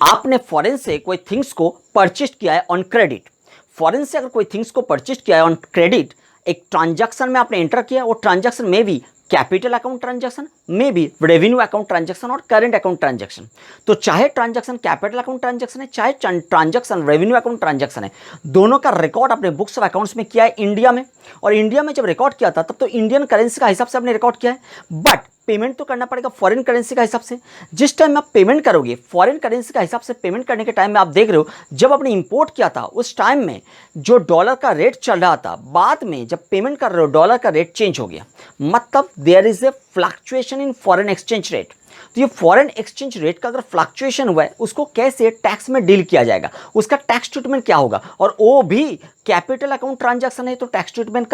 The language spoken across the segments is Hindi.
आपने फॉरेन से कोई थिंग्स को परचेज किया है ऑन क्रेडिट, फॉरेन से अगर कोई थिंग्स को परचेज किया है ऑन क्रेडिट, एक ट्रांजैक्शन में आपने एंटर किया, वो ट्रांजैक्शन में भी कैपिटल अकाउंट ट्रांजैक्शन, में भी रेवेन्यू अकाउंट ट्रांजैक्शन और करंट अकाउंट ट्रांजैक्शन। तो चाहे ट्रांजैक्शन कैपिटल अकाउंट ट्रांजैक्शन है, चाहे ट्रांजैक्शन रेवेन्यू अकाउंट ट्रांजैक्शन है, दोनों का रिकॉर्ड अपने बुक्स ऑफ अकाउंट्स में किया है इंडिया में। और इंडिया में जब रिकॉर्ड किया था तब तो इंडियन करेंसी का हिसाब से आपने रिकॉर्ड किया है, बट पेमेंट तो करना पड़ेगा फॉरेन करेंसी का हिसाब से। जिस टाइम आप पेमेंट करोगे फॉरेन करेंसी का हिसाब से पेमेंट करने के टाइम में आप देख रहे हो, जब आपने इंपोर्ट किया था उस टाइम में जो डॉलर का रेट चल रहा था, बाद में जब पेमेंट कर रहे हो डॉलर का रेट चेंज हो गया, मतलब there is a fluctuation in foreign exchange rate. तो ये फॉरेन एक्सचेंज रेट का अगर फ्लक्चुएशन हुआ है, उसको कैसे टैक्स में डील किया जाएगा, उसका टैक्स ट्रीटमेंट क्या होगा, और वो भी कैपिटल अकाउंट ट्रांजैक्शन है तो टैक्स ट्रीटमेंट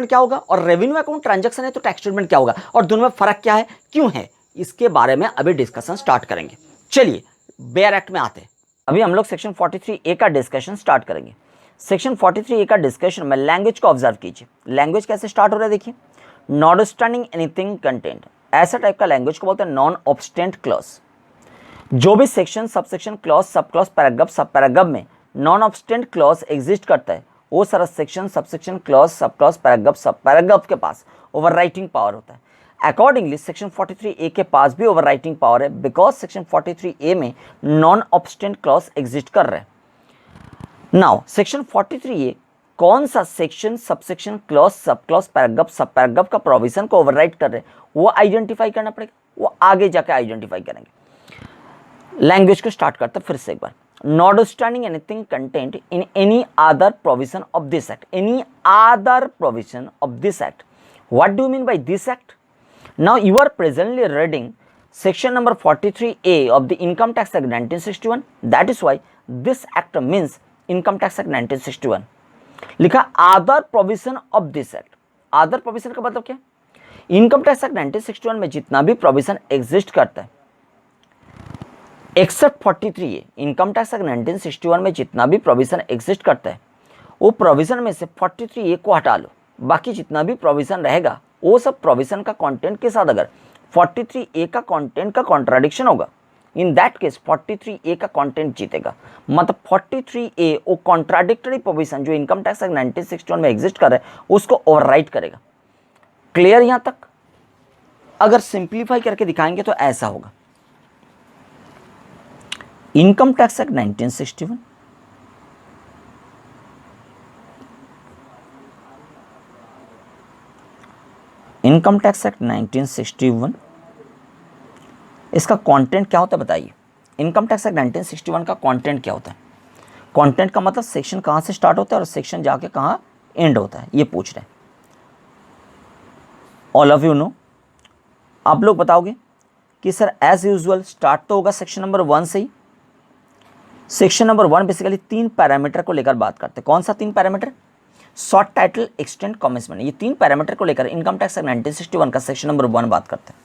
क्या होगा, और रेवेन्यू अकाउंट ट्रांजैक्शन है तो टैक्स ट्रीटमेंट क्या होगा, और दोनों में फर्क क्या है, क्यों है, इसके बारे में अभी डिस्कशन स्टार्ट करेंगे। चलिए बेयर एक्ट में आते हैं। अभी हम लोग सेक्शन 43A का डिस्कशन स्टार्ट करेंगे। सेक्शन 43A का डिस्कशन में लैंग्वेज को ऑब्जर्व कीजिए। लैंग्वेज कैसे स्टार्ट हो रहा है देखिए, नॉटस्टैंडिंग एनीथिंग कंटेंट, ऐसा टाइप का लैंग्वेज को बोलते हैं नॉन ऑब्स्टेंट क्लॉज। जो भी section, subsection, clause, sub clause, paragraph, सब पैराग्राफ में नॉन ऑब्स्टेंट क्लॉज एग्जिस्ट करता है, वो सारा section, subsection, clause, sub clause, paragraph, सब पैराग्राफ के पास ओवरराइटिंग पावर होता है। अकॉर्डिंगली सेक्शन 43A के पास भी ओवरराइटिंग पावर है, बिकॉज सेक्शन 43A में नॉन ऑब्स्टेंट क्लॉज एग्जिस्ट कर रहे हैं। नाउ सेक्शन 43A कौन सा section, subsection, clause, sub clause, paragraph, सब पैराग्राफ का प्रोविजन को ओवरराइट कर रहे हैं, वो आइडेंटिफाई करना पड़ेगा, वो आगे जाके आइडेंटिफाई करेंगे। लैंग्वेज को स्टार्ट करते फिर से एक बार, notwithstanding anything contained in any other provision of this act, any other provision of this act. What do you mean by this act? Now you are presently reading section number 43A of the Income Tax Act 1961, that is why this act means Income Tax Act 1961। लिखा other provision of this act, other provision का मतलब क्या? इनकम टैक्स एक्ट 1961 में जितना भी प्रोविजन एग्जिस्ट करता है, accept 43A, income tax act 1961 में जितना भी प्रोविजन एग्जिस्ट करता है, वो प्रोविजन में से 43A को हटा लो, बाकी जितना भी प्रोविजन रहेगा वो सब प्रोविजन का कंटेंट के साथ अगर 43A का कंटेंट का कॉन्ट्राडिक्शन होगा, इन दैट केस 43A का कंटेंट जीतेगा। मतलब 43A वो कॉन्ट्राडिक्टरी प्रोविजन जो इनकम टैक्स एक्ट 1961 में एग्जिस्ट कर रहा है उसको ओवरराइट करेगा। क्लियर यहां तक? अगर सिंप्लीफाई करके दिखाएंगे तो ऐसा होगा, income tax act 1961 income tax act 1961 इसका कंटेंट क्या होता है बताइए। इनकम टैक्स एक्ट 1961 का कंटेंट क्या होता है? कंटेंट का मतलब सेक्शन कहाँ से स्टार्ट होता है और सेक्शन जाके कहाँ एंड होता है, ये पूछ रहे हैं। ऑल ऑफ यू नो, आप लोग बताओगे कि सर एज यूजुअल स्टार्ट तो होगा सेक्शन नंबर 1 से ही। सेक्शन नंबर 1 बेसिकली 3 पैरामीटर को लेकर बात करते हैं। कौन सा 3 parameter? Short title, extent, commencement, ये 3 पैरामीटर को लेकर इनकम टैक्स एक्ट 1961 का सेक्शन नंबर 1 बात करते हैं।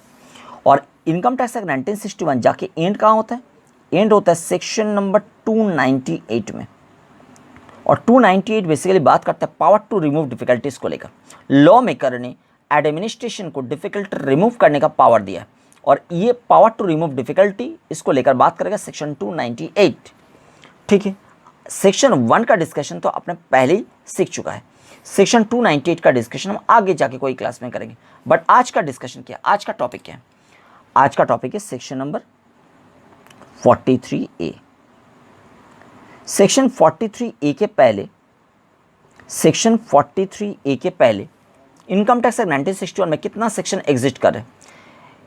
और इनकम टैक्स एक्ट 1961 जाके एंड कहाँ होता है? एंड होता है सेक्शन नंबर 298 में। और 298 बेसिकली बात करता है पावर टू रिमूव डिफिकल्टीज को लेकर। लॉ मेकर ने एडमिनिस्ट्रेशन को डिफिकल्ट रिमूव करने का पावर दिया है, और ये पावर टू रिमूव डिफिकल्टी इसको लेकर बात करेगा सेक्शन 298। ठीक है, सेक्शन 1 का डिस्कशन तो आपने पहले ही सीख चुका है, सेक्शन 298 का डिस्कशन हम आगे जाके कोई क्लास में करेंगे। बट आज का डिस्कशन क्या, आज का टॉपिक क्या है? आज का टॉपिक है section number 43A। Section 43A के पहले, सेक्शन 43A के पहले इनकम टैक्स एक्ट 1961 में कितना सेक्शन एग्जिस्ट कर रहे हैं?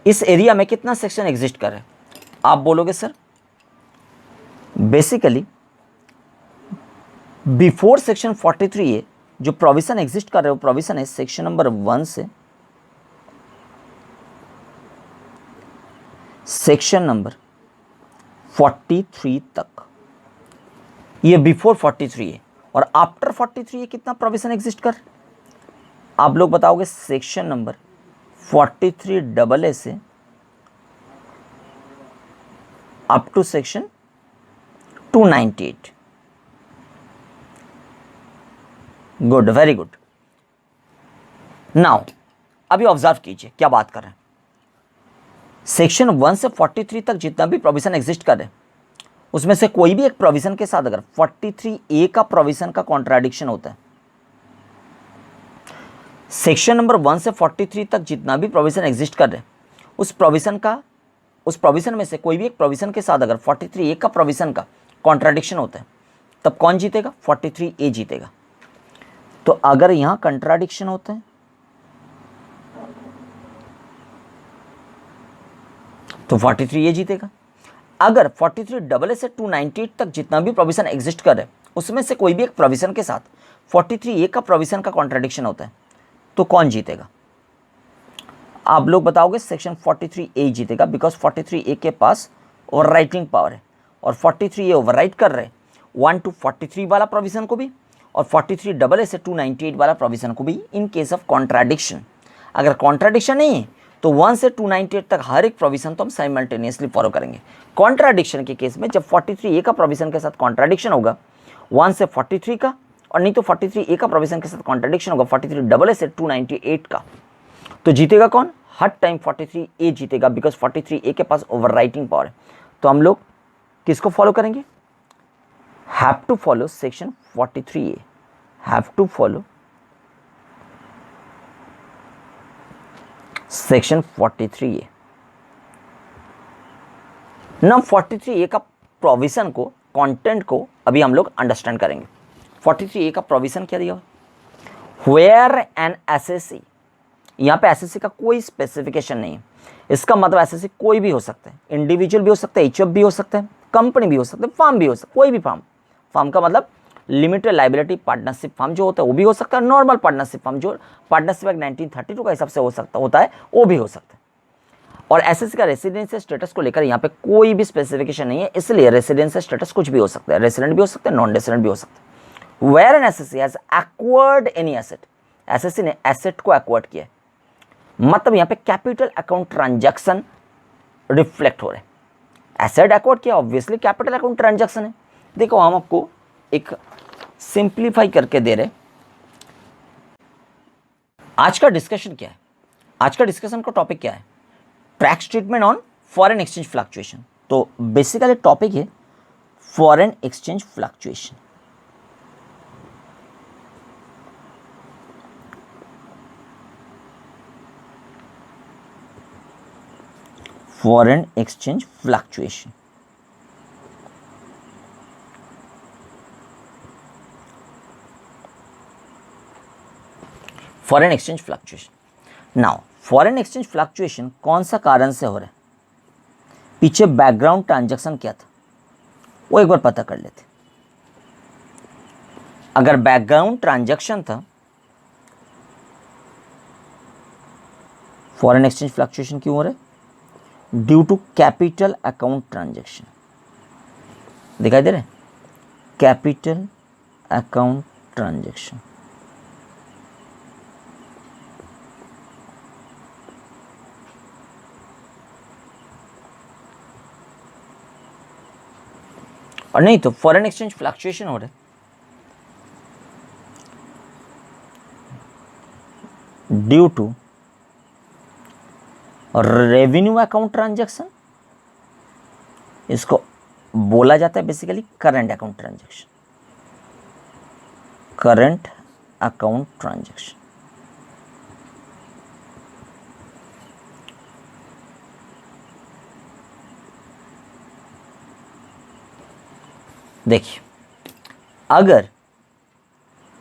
इस एरिया में कितना सेक्शन एग्जिस्ट कर रहे हैं? आप बोलोगे sir basically before section 43A जो प्रोविजन एग्जिस्ट कर रहे हो, प्रोविजन है सेक्शन नंबर 1 से सेक्शन नंबर 43 तक, ये बिफोर 43A। और आफ्टर 43A कितना प्रोविजन एग्जिस्ट कर? आप लोग बताओगे सेक्शन नंबर 43AA से up to section 298। Good, very good. Now अभी ऑब्जर्व कीजिए क्या बात कर रहे हैं। सेक्शन 1 से 43 तक जितना भी प्रोविजन एग्जिस्ट कर रहे हैं, उसमें से कोई भी एक प्रोविजन के साथ अगर 43A का प्रोविजन का कॉन्ट्राडिक्शन होता है, सेक्शन नंबर 1 से 43 तक जितना भी प्रोविजन एग्जिस्ट कर रहे हैं, उस प्रोविजन में से कोई भी एक प्रोविजन के साथ अगर 43A का प्रोविजन का कॉन्ट्राडिक्शन होता है, तब कौन जीतेगा? 43A जीतेगा। तो अगर यहां कंट्राडिक्शन होता है तो 43A जीतेगा। अगर 43AA से 298 तक जितना भी प्रोविजन एग्जिस्ट कर रहे हैं, उसमें से कोई भी एक प्रोविजन के साथ 43A का प्रोविजन का कॉन्ट्राडिक्शन होता है, तो कौन जीतेगा? आप लोग बताओगे सेक्शन 43A जीतेगा, बिकॉज 43A के पास ओवरराइटिंग पावर है और 43A ओवरराइट कर रहे हैं 1 to 43 वाला प्रोविजन को भी और 43AA से 298 वाला प्रोविजन को भी इन केस ऑफ कॉन्ट्राडिक्शन। अगर कॉन्ट्राडिक्शन नहीं है तो 1 से 298 तक हर एक प्रोविजन तो हम साइमल्टेनियसली फॉलो करेंगे। कॉन्ट्राडिक्शन के केस में जब 43A का प्रोविजन के साथ कॉन्ट्राडिक्शन होगा 1 से 43 का, और नहीं तो 43A का प्रोविजन के साथ कॉन्ट्राडिक्शन होगा 43AA से 298 का, तो जीतेगा कौन? हर टाइम 43A जीतेगा, बिकॉज 43A के पास ओवरराइटिंग पावर है। तो हम लोग किसको फॉलो करेंगे? Have to follow section 43A, have to follow section 43A। ना 43A का प्रोविजन को, कंटेंट को अभी हम लोग अंडरस्टैंड करेंगे। 43A का प्रोविजन क्या दिया? वेयर एन एसएससी, यहाँ पे एसएससी का कोई स्पेसिफिकेशन नहीं है। इसका मतलब एसएससी कोई भी हो सकता है, इंडिविजुअल भी हो सकता है, एचएफ भी हो सकता है, कंपनी भी हो सकता है, फार्म भी हो सकता है, कोई भी फार्म। फार्म का मतलब लिमिटेड लाइबिलिटी पार्टनरशिप फार्म जो होता है वो भी हो सकता है, नॉर्मल पार्टनरशिप फार्म जो पार्टनरशिप एक्ट 1932 का हिसाब से होता है वो भी हो सकता है। और एसएससी का रेसिडेंशियल स्टेटस को लेकर यहाँ पे कोई भी स्पेसिफिकेशन नहीं है, इसलिए रेसिडेंशियल स्टेटस कुछ भी हो सकता है, रेसिडेंट भी हो सकता है, नॉन रेसिडेंट भी हो सकता है। Where an SSC has acquired any asset, SSC ने एसेट को एक्वायर्ड किया है, मतलब यहाँ पे कैपिटल अकाउंट ट्रांजैक्शन रिफ्लेक्ट हो रहे हैं। एसेट एक्वायर्ड किया, ऑब्वियसली कैपिटल अकाउंट ट्रांजैक्शन है। देखो हम आपको एक सिंप्लीफाई करके दे रहे। आज का डिस्कशन क्या है? आज का डिस्कशन का टॉपिक क्या है? Tax treatment on foreign exchange fluctuation. तो बेसिकली टॉपिक है foreign exchange fluctuation. Foreign exchange fluctuation. Foreign exchange fluctuation. Now foreign exchange fluctuation कौन सा कारण से हो रहा है, पीछे बैकग्राउंड ट्रांजैक्शन क्या था वो एक बार पता कर लेते। अगर बैकग्राउंड ट्रांजैक्शन था, फॉरेन एक्सचेंज फ्लक्चुएशन क्यों हो रहा है? Due to capital account transaction. दिखाई दे रहे हैं? Capital account transaction. और नहीं तो फॉरेन एक्सचेंज फ्लक्चुएशन हो रहा है due to revenue account transaction. इसको बोला जाता है basically current account transaction. Current account transaction. देखिए, अगर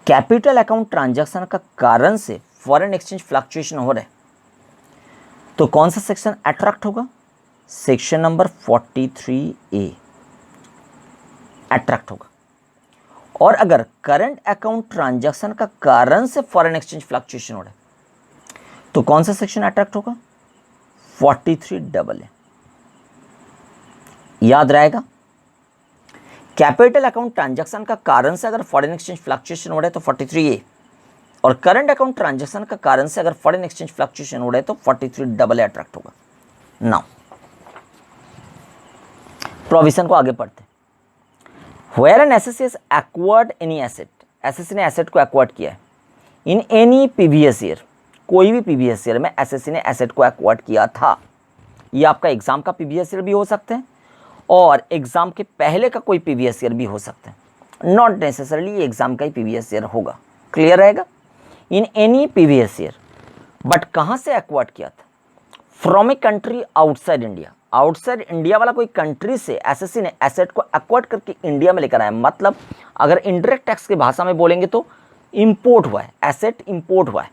कैपिटल अकाउंट ट्रांजैक्शन का कारण से फॉरेन एक्सचेंज फ्लक्चुएशन हो रहा है तो कौन सा सेक्शन अट्रैक्ट होगा? सेक्शन नंबर 43A अट्रैक्ट होगा। और अगर करंट अकाउंट ट्रांजैक्शन का कारण से फॉरेन एक्सचेंज फ्लक्चुएशन हो रहा है तो कौन सा सेक्शन अट्रैक्ट होगा? 43AA। याद रहेगा, कैपिटल अकाउंट ट्रांजैक्शन का कारण से अगर फॉरेन एक्सचेंज फ्लक्चुएशन हो रहा है तो 43A, और करंट अकाउंट ट्रांजैक्शन का कारण से अगर फॉरेन एक्सचेंज फ्लक्चुएशन हो रहा है तो 43AA अट्रैक्ट होगा। नाउ प्रोविजन को आगे पढ़ते हैं। Where an SSC has acquired any asset, SSC ने एसेट को एक्वायर्ड किया है इन एनी प्रीवियस ईयर, कोई भी प्रीवियस ईयर में एसएससी ने एसेट को एक्वायर्ड किया था। ये आपका एग्जाम का प्रीवियस ईयर भी हो सकता है और एग्जाम के पहले का कोई प्रीवियस ईयर भी हो सकता है, नॉट नेसेसरली एग्जाम का ही प्रीवियस ईयर होगा। क्लियर रहेगा? इन एनी प्रीवियस ईयर, बट कहाँ से एक्वायर्ड किया था? From a country outside India. Outside India वाला कोई कंट्री से एसएससी ने एसेट को एक्वायर्ड करके इंडिया में लेकर आया। मतलब अगर इनडायरेक्ट टैक्स की भाषा में बोलेंगे तो इंपोर्ट हुआ है, एसेट इंपोर्ट हुआ है।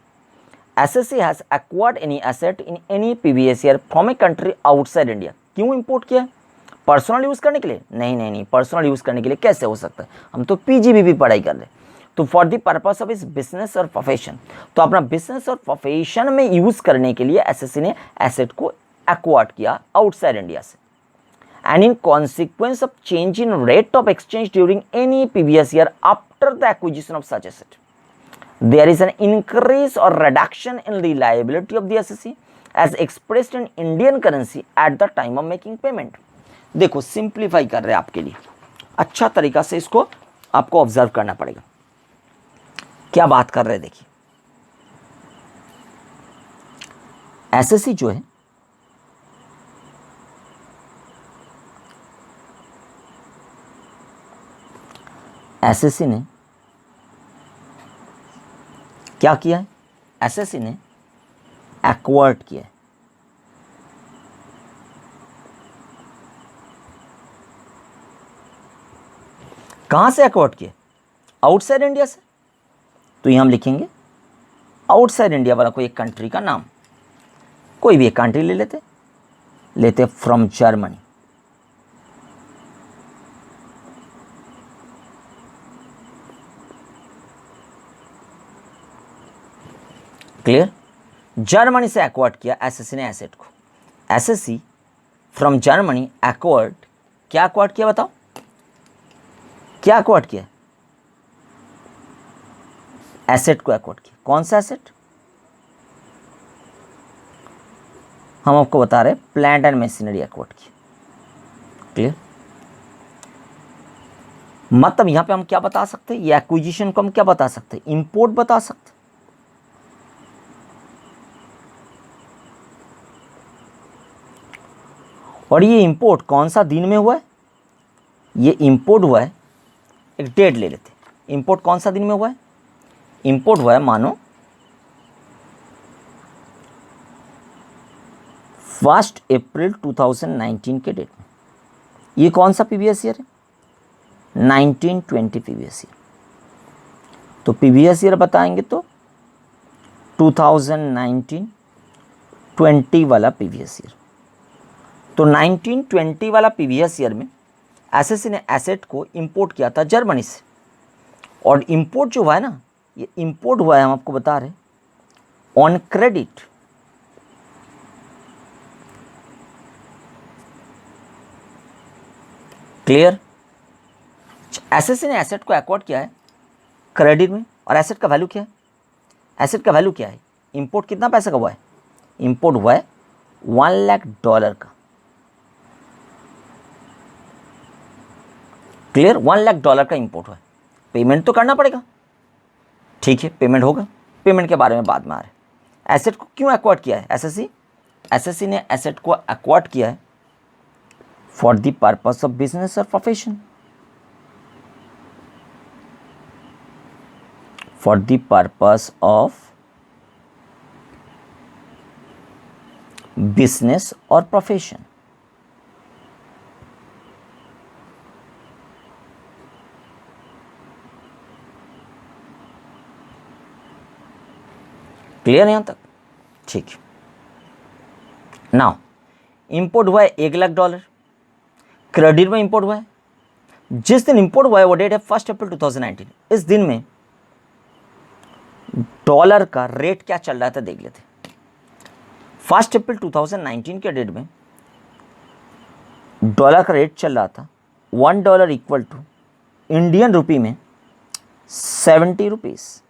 SSC has acquired any asset in any previous year from a country outside India. क्यों इंपोर्ट किया है? पर्सनल यूज़ करने के लिए? नहीं, पर्सनल यूज़ करने के लिए कैसे हो सकता है? हम तो पीजीबीबी पढ़ाई कर रहे हैं। तो फॉर द पर्पस ऑफ इस बिजनेस और प्रोफेशन, तो अपना बिजनेस और प्रोफेशन में यूज़ करने के लिए एसएससी ने एसेट को एक्वायर्ड किया आउटसाइड इंडिया से। And in consequence of change in rate of exchange during any previous year after the acquisition of such asset, there is an increase or reduction in the liability of the SSC as expressed in Indian currency at the time of making payment। देखो सिंप्लीफाई कर रहे हैं आपके लिए, अच्छा तरीका से इसको आपको ऑब्जर्व करना पड़ेगा। क्या बात कर रहे हैं देखिए, एसएससी जो है एसएससी ने क्या किया है? एसएससी ने एक्वायर्ड किया है। कहां से एक्वायर्ड किया? आउटसाइड इंडिया से। तो यहां हम लिखेंगे आउटसाइड इंडिया वाला कोई एक कंट्री का नाम, कोई भी एक कंट्री ले लेते फ्रॉम जर्मनी। क्लियर? जर्मनी से एक्वायर्ड किया एसएससी ने एसेट को। एसएससी फ्रॉम जर्मनी एक्वायर्ड, क्या एक्वायर्ड किया बताओ? क्या एक्वायर्ड किया? एसेट को एक्वायर्ड किया। कौन सा एसेट? हम आपको बता रहे प्लांट एंड मशीनरी एक्वायर्ड किया। क्लियर? मतलब यहां पे हम क्या बता सकते हैं? ये एक्विजिशन को हम क्या बता सकते हैं? इंपोर्ट बता सकते हैं। और ये इंपोर्ट कौन सा दिन में हुआ है? ये इंपोर्ट हुआ है, एक डेट ले लेते हैं। इंपोर्ट कौन सा दिन में हुआ है? इंपोर्ट हुआ है मानो 1 अप्रैल 2019 के डेट में। ये कौन सा प्रीवियस ईयर है? 1920 प्रीवियस ईयर। तो प्रीवियस ईयर बताएंगे तो 2019-20 वाला प्रीवियस ईयर। तो 1920 वाला प्रीवियस ईयर में एसएससी ने एसेट को इंपोर्ट किया था जर्मनी से। और इंपोर्ट जो हुआ है ना, ये इंपोर्ट हुआ है, हम आपको बता रहे ऑन क्रेडिट। क्लियर? एसएससी ने एसेट को एक्वायर्ड किया है क्रेडिट में। और एसेट का वैल्यू क्या है? एसेट का वैल्यू क्या है? इंपोर्ट कितना पैसे का हुआ है? इंपोर्ट हुआ है $1 लाख का। क्लियर? $1 लाख का इंपोर्ट हुआ है। पेमेंट तो करना पड़ेगा, ठीक है, पेमेंट होगा। पेमेंट के बारे में बाद में आ रहे। एसेट को क्यों एक्वायर्ड किया है एसएससी? एसएससी ने एसेट को एक्वायर्ड किया है for the purpose of business और profession. For the purpose of business और प्रोफेशन। क्लियर यहां तक? ठीक है। नाउ इंपोर्ट हुआ है $1 लाख, क्रेडिट में इंपोर्ट हुआ है। जिस दिन इंपोर्ट हुआ है वो डेट है 1 अप्रैल 2019। इस दिन में डॉलर का रेट क्या चल रहा था देख लेते। 1 अप्रैल 2019 के डेट में डॉलर का रेट चल रहा था $1 इक्वल टू इंडियन रुपी में 70 रुपीज़।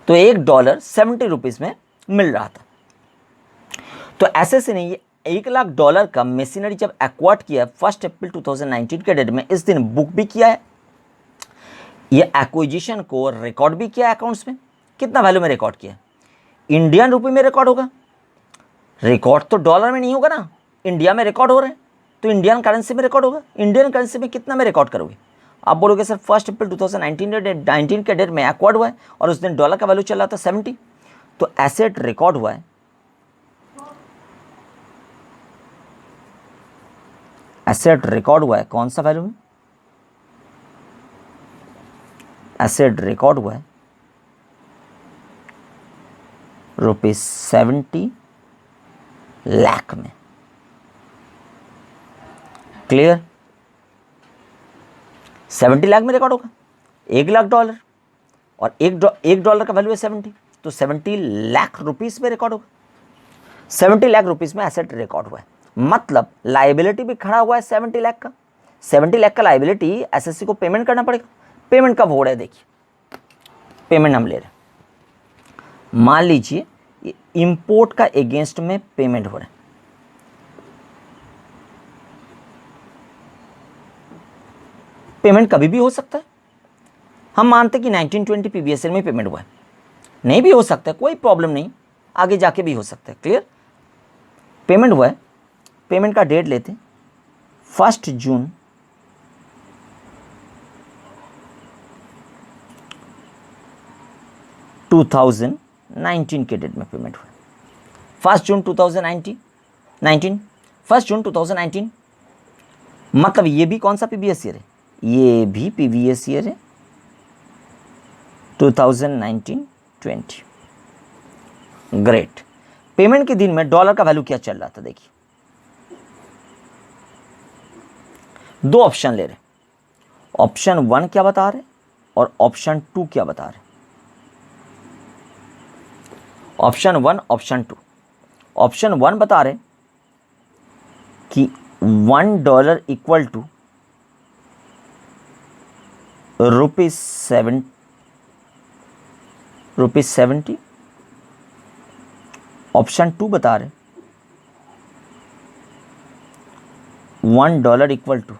तो $1 70 रुपीज़ में मिल रहा था। तो एसएससी ने ये $1 लाख का मशीनरी जब एक्वायर्ड किया 1 अप्रैल 2019 के डेट में, इस दिन बुक भी किया है, ये एक्विजिशन को रिकॉर्ड भी किया अकाउंट्स में। कितना वैल्यू में रिकॉर्ड किया? इंडियन रुपी में रिकॉर्ड होगा। रिकॉर्ड तो डॉलर में नहीं होगा ना, इंडिया में रिकॉर्ड हो रहे हैं। तो इंडियन करेंसी में रिकॉर्ड होगा। इंडियन करेंसी में कितना में रिकॉर्ड करोगे? आप बोलोगे सर 1 अप्रैल 2019 के डेट में एक्वायर्ड हुआ है और उस दिन डॉलर का वैल्यू चल रहा था 70, तो एसेट रिकॉर्ड हुआ है, एसेट रिकॉर्ड हुआ है कौन सा वैल्यू में? एसेट रिकॉर्ड हुआ है ₹70 लाख में। क्लियर? 70 लाख में रिकॉर्ड होगा, $1,00,000 और एक डॉलर का वैल्यू है 70, तो 70 लाख रुपीस में रिकॉर्ड होगा। 70 लाख रुपीस में एसेट रिकॉर्ड हुआ है, मतलब लाइबिलिटी भी खड़ा हुआ है 70 लाख का। 70 लाख का लाइबिलिटी एसएससी को पेमेंट करना पड़ेगा। पेमेंट कब हो रहा है? देखिए पेमेंट हम ले रहे हैं, मान लीजिए इंपोर्ट का अगेंस्ट में पेमेंट हो रहा है, पेमेंट कभी भी हो सकता है। हम मानते हैं कि 1920 पीवीएसएल में पेमेंट हुआ है, नहीं भी हो सकता है, कोई प्रॉब्लम नहीं, आगे जाके भी हो सकता है। क्लियर? पेमेंट हुआ है, पेमेंट का डेट लेते हैं 1 जून 2019 के डेट में पेमेंट हुआ है। 1 जून 2019, 1 जून 2019, मतलब ये भी कौन सा पीवीएस ईयर है? ये भी पीवीएस ईयर है 2019-20। ग्रेट। पेमेंट के दिन में डॉलर का वैल्यू क्या चल रहा था? देखिए दो ऑप्शन ले रहे, ऑप्शन 1 क्या बता रहे और ऑप्शन 2 क्या बता रहे। Option 1, option 2। ऑप्शन 1 बता रहे कि $1 इक्वल टू ₹70। ऑप्शन 2 बता रहे $1 इक्वल टू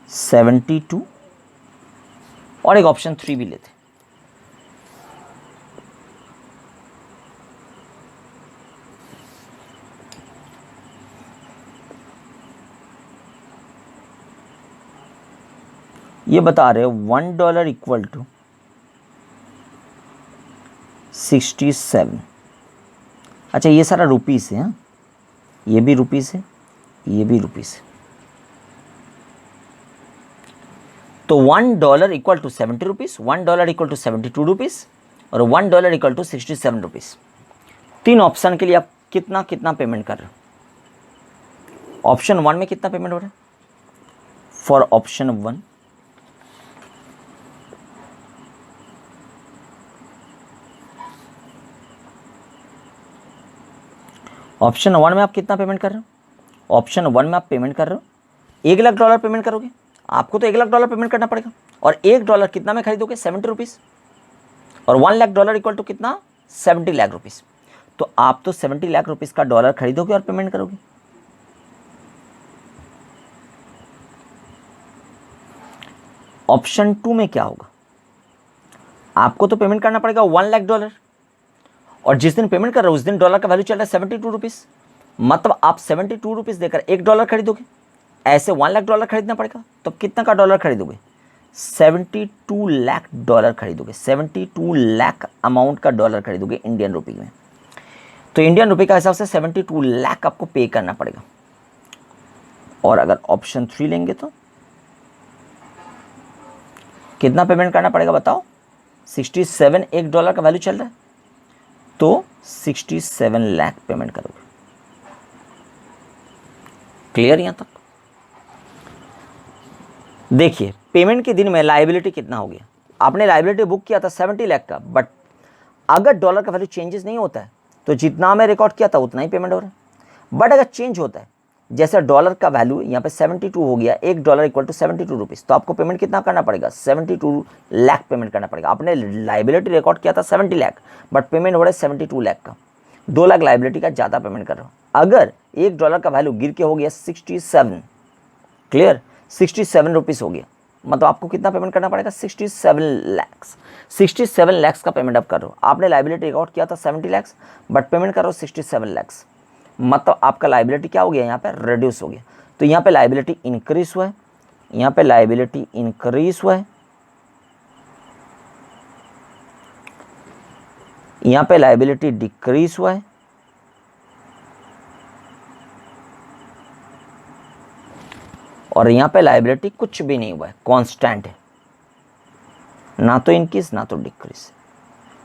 72, और एक ऑप्शन 3 भी लेते। ये बता रहे $1 इक्वल टू 67। अच्छा ये सारा रुपीस है, हाँ ये भी रुपीस है, ये भी रुपीस है। तो $1 equal to 70 rupees, $1 equal to 72 rupees और $1 इक्वल टू 67 रुपीस। तीन ऑप्शन के लिए आप कितना कितना पेमेंट कर रहे हो? ऑप्शन 1 में कितना पेमेंट हो रहा है? फॉर ऑप्शन 1 ऑप्शन 1 में आप कितना पेमेंट कर रहे हो? ऑप्शन 1 में आप पेमेंट कर रहे हो $1,00,000 पेमेंट करोगे। आपको तो $1,00,000 पेमेंट करना पड़ेगा, और $1 कितना में खरीदोगे? 70 रुपीस, और $1,00,000 इक्वल टू कितना? 70 लाख रुपीस। तो आप तो 70 लाख रुपीस का डॉलर खरीदोगे और पेमेंट करोगे। ऑप्शन 2 में क्या होगा? आपको तो पेमेंट करना पड़ेगा $1,00,000, और जिस दिन पेमेंट कर रहे हो उस दिन डॉलर का वैल्यू चल रहा है 72 रुपीस, मतलब आप 72 रुपीस देकर $1 खरीदोगे। ऐसे $1,00,000 खरीदना पड़ेगा, तो कितना का डॉलर खरीदोगे? 72 लाख डॉलर खरीदोगे। 72 लाख अमाउंट का डॉलर खरीदोगे इंडियन रुपी में। तो इंडियन रुपी का हिसाब से 72 लाख आपको पे करना पड़ेगा। और अगर ऑप्शन 3 लेंगे तो कितना पेमेंट करना पड़ेगा बताओ? 67, $1 का वैल्यू चल रहा है, तो 67 लाख पेमेंट करोगे। क्लियर यहां तक? देखिए पेमेंट के दिन में लायबिलिटी कितना हो गया? आपने लायबिलिटी बुक किया था 70 लाख का, बट अगर डॉलर का वैल्यू चेंजेस नहीं होता है तो जितना मैं रिकॉर्ड किया था उतना ही पेमेंट हो रहा है। बट अगर चेंज होता है, जैसे डॉलर का वैल्यू यहाँ पे 72 हो गया, $1 इक्वल टू 72 रुपीस, तो आपको पेमेंट कितना करना पड़ेगा? 72 लाख पेमेंट करना पड़ेगा। आपने लाइबिलिटी रिकॉर्ड किया था 70 लाख, बट पेमेंट हो रहा है 72 लाख का। 2 लाख लाइबिलिटी का ज़्यादा पेमेंट कर रहा हूँ। अगर $1 का वैल्यू गिर के हो गया 67, क्लियर, 67 रुपीस हो गया, मतलब आपको कितना पेमेंट करना पड़ेगा? 67 लैक्स। 67 लैक्स का पेमेंट आप कर रहे हो। आपने लाइबिलिटी रिकॉर्ड किया था 70 लैक्स, बट पेमेंट कर रहे हो 67 लैक्स, मतलब आपका लाइबिलिटी क्या हो गया? यहाँ पे रिड्यूस हो गया। तो यहाँ पे लाइबिलिटी इंक्रीज हुआ है, यहाँ पे लाइबिलिटी इंक्रीज हुआ है, यहाँ पे लाइबिलिटी डिक्रीज हुआ है, और यहाँ पे लाइबिलिटी कुछ भी नहीं हुआ है, कांस्टेंट है, ना तो इंक्रीज ना तो डिक्रीज।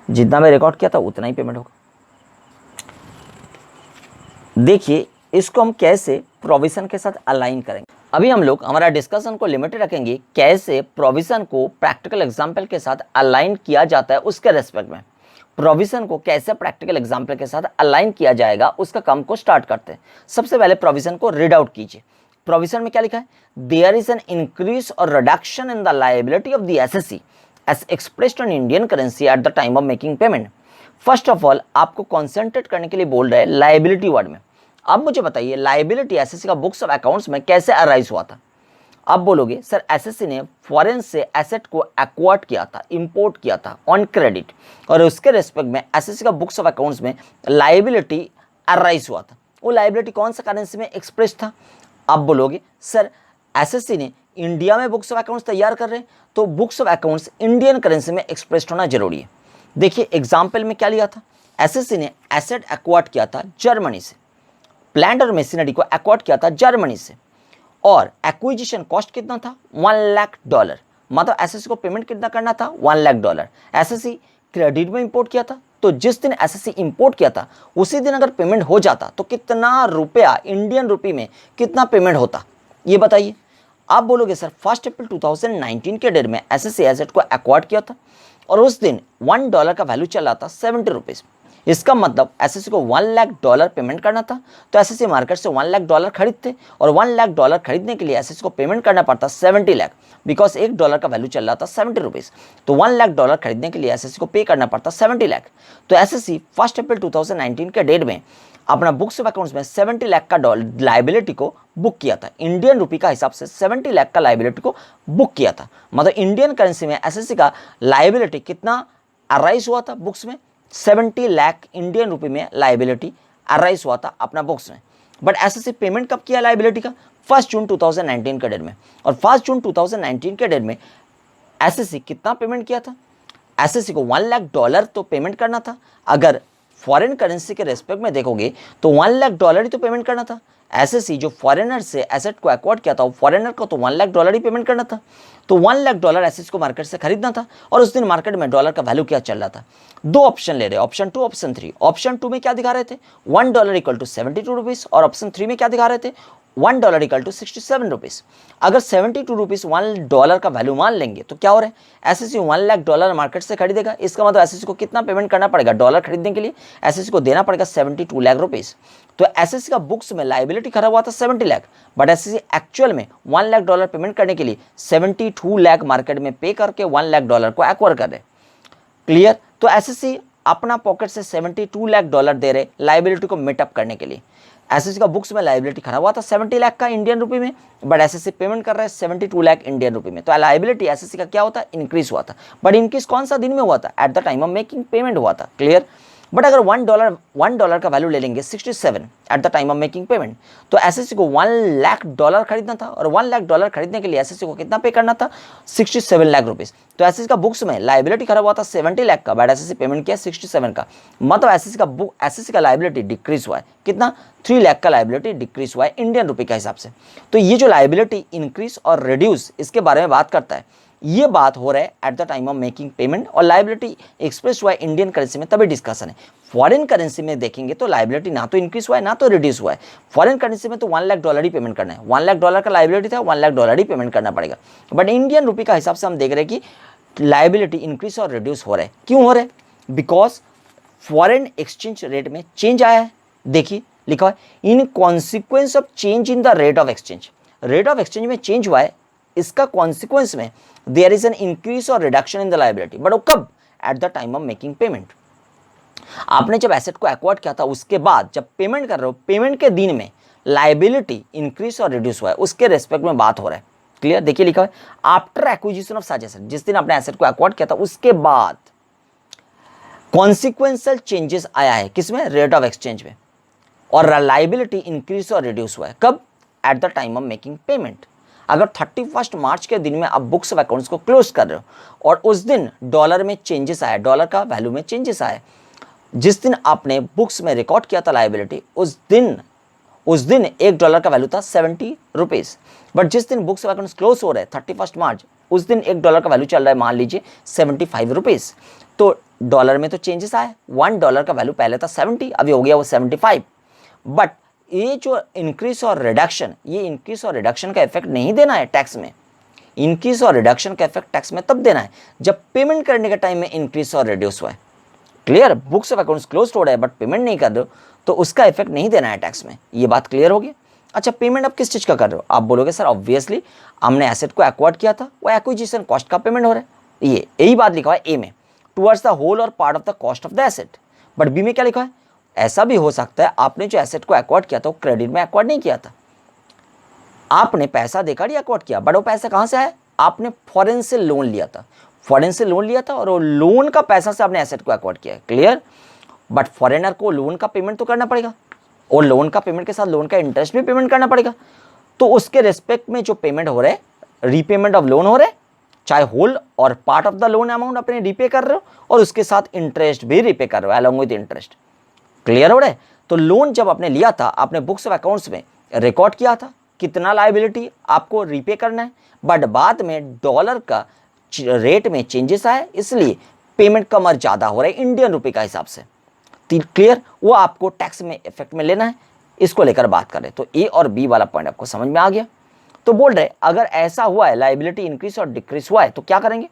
जितना मैं रिकॉर्ड किया था उतना ही पेमेंट होगा। देखिए इसको हम कैसे प्रोविजन के साथ अलाइन करेंगे। अभी हम लोग हमारा डिस्कशन को लिमिटेड रखेंगे, कैसे प्रोविजन को प्रैक्टिकल एग्जाम्पल के साथ अलाइन किया जाता है उसके रेस्पेक्ट में। प्रोविजन को कैसे प्रैक्टिकल एग्जाम्पल के साथ अलाइन किया जाएगा उसका काम को स्टार्ट करते हैं। सबसे पहले प्रोविजन को रीड आउट कीजिए। प्रोविजन में क्या लिखा है? There is an increase or reduction in the liability of the assessee as expressed in Indian currency at the time of making payment. First of all आपको कॉन्सेंट्रेट करने के लिए बोल रहे हैं लायबिलिटी वर्ड में। अब मुझे बताइए लायबिलिटी एसएससी का बुक्स ऑफ अकाउंट्स में कैसे अराइज हुआ था। अब बोलोगे सर एसएससी ने फॉरेन से एसेट को एक्वायर्ड किया था, इंपोर्ट किया था ऑन क्रेडिट, और उसके रेस्पेक्ट में एसएससी का बुक्स ऑफ अकाउंट्स में लायबिलिटी अराइज हुआ था। वो लायबिलिटी कौन सा करेंसी में एक्सप्रेस था? अब बोलोगे सर एसएससी ने इंडिया में बुक्स ऑफ अकाउंट्स तैयार कर रहे हैं तो books of accounts Indian currency में एक्सप्रेस्ड होना जरूरी है। देखिए एग्जाम्पल में क्या लिया था? एसएससी ने एसेट एक्वायर्ड किया था जर्मनी से, प्लांट और मशीनरी को एक्वायर्ड किया था जर्मनी से, और एक्विजिशन कॉस्ट कितना था? $1,00,000। मतलब एसएससी को पेमेंट कितना करना था? $1,00,000। एसएससी क्रेडिट में इंपोर्ट किया था, तो जिस दिन एसएससी इंपोर्ट किया था उसी दिन अगर पेमेंट हो जाता तो कितना रुपया इंडियन रुपी में कितना पेमेंट होता, ये बताइए। आप बोलोगे सर 1 अप्रैल 2019 के डेट में एसएससी एसेट को एक्वायर्ड किया था और उस दिन $1 का वैल्यू चल रहा था 70 रुपीज़। इसका मतलब एसएससी को $1,00,000 पेमेंट करना था, तो एसएससी मार्केट से $1,00,000 खरीदते और $1,00,000 खरीदने के लिए एसएससी को पेमेंट करना पड़ता 70 लाख, बिकॉज $1 का वैल्यू चल रहा था 70 रुपीज़। तो $1,00,000 खरीदने के लिए एसएससी को पे करना पड़ता 70 लाख। तो एसएससी 1 अप्रैल 2019 के डेट में अपना बुक्स ऑफ अकाउंट्स में 70 लाख का लाइबिलिटी को बुक किया था। इंडियन रुपी का हिसाब से 70 लाख का लाइबिलिटी को बुक किया था। मतलब इंडियन करेंसी में एसएससी का लाइबिलिटी कितना अराइज हुआ था बुक्स में? 70 लाख इंडियन रुपी में लाइबिलिटी अराइज हुआ था अपना बुक्स में। बट एसएससी पेमेंट कब किया लाइबिलिटी का? 1 जून 2019 के डेट में। और 1 जून 2019 के डेट में एसएससी कितना पेमेंट किया था? एसएससी को $1,00,000 तो पेमेंट करना था। अगर फॉरेन करेंसी के रेस्पेक्ट में देखोगे तो $1,00,000 ही तो पेमेंट करना था। एसएससी जो फॉरेनर से एसेट को एक्वायर्ड किया था वो फॉरेनर को तो $1,00,000 ही पेमेंट करना था। तो $1,00,000 एसएससी को मार्केट से खरीदना था और उस दिन मार्केट में डॉलर का वैल्यू क्या चल रहा था? दो ऑप्शन ले रहे हैं, ऑप्शन 2 ऑप्शन 3। ऑप्शन 2 में क्या दिखा रहे थे? $1 = 72 रुपीज़, और ऑप्शन 3 में क्या दिखा रहे थे? $1 = 67 रुपीज़। अगर 72 रुपीज़ $1 का वैल्यू मान लेंगे तो क्या हो रहा है? एसएससी $1,00,000 मार्केट से खरीदेगा। इसका मतलब एसएससी को कितना पेमेंट करना पड़ेगा डॉलर खरीदने के लिए? एसएससी को देना पड़ेगा 72 लाख रुपीज़। तो एसएससी का बुक्स में लाइबिलिटी खड़ा हुआ था 70 लाख, बट एसएससी एक्चुअल में $1,00,000 पेमेंट करने के लिए 72 लाख मार्केट में पे करके $1,00,000 को एक्वायर कर रहे। क्लियर? तो एसएससी अपना पॉकेट से $72 लाख दे रहे लाइबिलिटी को मीटअप करने के लिए। एसएससी का बुक्स में लाइबिलिटी खड़ा हुआ था 70 लाख का इंडियन रुपी में, बट एसएससी पेमेंट कर रहा है 72 लाख इंडियन रुपी में। तो लाइबिलिटी एसएससी का क्या होता है? इंक्रीज हुआ था। बट इंक्रीज कौन सा दिन में हुआ था? Eight the time of making payment हुआ था। क्लियर? बट अगर $1 का वैल्यू ले लेंगे 67 eight the time of making payment, तो एसएससी को $1,00,000 खरीदना था और $1,00,000 खरीदने के लिए एसएससी को कितना पे करना था? 67 लाख रुपीज़। तो एसएससी का बुक्स में लाइबिलिटी खड़ा हुआ था 70 लाख का, बट एसएससी पेमेंट किया 67 का। मतलब एसएससी का लाइबिलिटी डिक्रीज हुआ है। कितना? 3 लाख का लाइबिलिटी डिक्रीज हुआ है इंडियन रुपी के हिसाब से। तो ये जो लाइबिलिटी इंक्रीज और रिड्यूस इसके बारे में बात करता है, ये बात हो रहा है at the time of making payment, और लाइबिलिटी एक्सप्रेस हुआ है इंडियन करेंसी में, तभी डिस्कशन है। फॉरेन करेंसी में देखेंगे तो लाइबिलिटी ना तो इंक्रीज हुआ है ना तो रिड्यूस हुआ है। फॉरेन करेंसी में तो $1,00,000 ही पेमेंट करना है। $1,00,000 का लाइबिलिटी था, $1,00,000 ही पेमेंट करना पड़ेगा। बट इंडियन रुपी का हिसाब से हम देख रहे हैं कि लाइबिलिटी इंक्रीज और रिड्यूस हो रहा है। क्यों हो रहा है? बिकॉज फॉरेन एक्सचेंज रेट में चेंज आया है। देखिए लिखा है in consequence of change in the rate of exchange. Rate of exchange में चेंज हुआ है, इसका कॉन्सिक्वेंस में there is an increase or reduction in the liability. But वो कब? Eight the time of making payment. आपने जब एसेट को एक्वायर्ड किया था उसके बाद जब पेमेंट कर रहे हो, पेमेंट के दिन में लाइबिलिटी इंक्रीज और रिड्यूस हुआ है, उसके रेस्पेक्ट में बात हो रहा है। क्लियर? देखिए लिखा है after acquisition of such asset. जिस दिन आपने एसेट को एक्वायर्ड किया था उसके बाद कॉन्सिक्वेंशियल चेंजेस आया है किसमें? रेट ऑफ एक्सचेंज में। और लाइबिलिटी इंक्रीज और रिड्यूस हुआ है कब? Eight the time of making payment. अगर 31 मार्च के दिन में आप बुक्स ऑफ अकाउंट्स को क्लोज कर रहे हो और उस दिन डॉलर में चेंजेस आए, डॉलर का वैल्यू में चेंजेस आए, जिस दिन आपने बुक्स में रिकॉर्ड किया था लाइबिलिटी, उस दिन $1 का वैल्यू था 70 रुपीज़। बट जिस दिन बुक्स ऑफ अकाउंट्स क्लोज हो रहे हैं 31 मार्च, उस दिन $1 का वैल्यू चल रहा है मान लीजिए 75 रुपीज़। तो डॉलर में तो चेंजेस आए, $1 का वैल्यू पहले था 70, अभी हो गया वो 75। बट ये जो इंक्रीज और रिडक्शन, ये इंक्रीज और रिडक्शन का इफेक्ट नहीं देना है टैक्स में। इंक्रीज और रिडक्शन का इफेक्ट टैक्स में तब देना है जब पेमेंट करने के टाइम में इंक्रीज और रिड्यूस हुआ है। Clear? Books of accounts close हो रहा है बट पेमेंट नहीं कर रहे हो तो उसका इफेक्ट नहीं देना है टैक्स में। ये बात क्लियर होगी? अच्छा, पेमेंट आप किस चीज़ का कर रहे हो? आप बोलोगे सर ऑब्वियसली हमने एसेट को एक्वायर्ड किया था, वो एक्विजिशन कॉस्ट का पेमेंट हो रहा है। ये यही बात लिखा है ए में, towards the whole or part of the cost of the asset. But B में क्या लिखा है? ऐसा भी हो सकता है आपने जो एसेट को एक्वायर्ड किया था वो क्रेडिट में एक्वायर्ड नहीं किया था, आपने पैसा देकर ही एक्वायर्ड किया। बट वो पैसा कहाँ से आया? आपने फॉरेन से लोन लिया था, फॉरेन से लोन लिया था और वो लोन का पैसा से आपने एसेट को एक्वायर्ड किया है। क्लियर? बट फॉरेनर को लोन का पेमेंट तो करना पड़ेगा और लोन का पेमेंट के साथ लोन का इंटरेस्ट भी पेमेंट करना पड़ेगा। तो उसके रिस्पेक्ट में जो पेमेंट हो रहा है, रीपेमेंट ऑफ लोन हो रहा है, चाहे whole or part of the loan amount अपने रीपे कर रहे हो और उसके साथ इंटरेस्ट भी रीपे कर रहे हो अलॉन्ग विद इंटरेस्ट। क्लियर हो रहा है? तो लोन जब आपने लिया था, आपने बुक्स ऑफ अकाउंट्स में रिकॉर्ड किया था कितना लायबिलिटी आपको रीपे करना है, बट बाद में डॉलर का रेट में चेंजेस आए इसलिए पेमेंट कम और ज़्यादा हो रहा है इंडियन रुपये का हिसाब से। क्लियर? वो आपको टैक्स में इफेक्ट में लेना है, इसको लेकर बात करें। तो ए और बी वाला पॉइंट आपको समझ में आ गया। तो बोल रहे अगर ऐसा हुआ है, लायबिलिटी इंक्रीज और डिक्रीज हुआ है तो क्या करेंगे?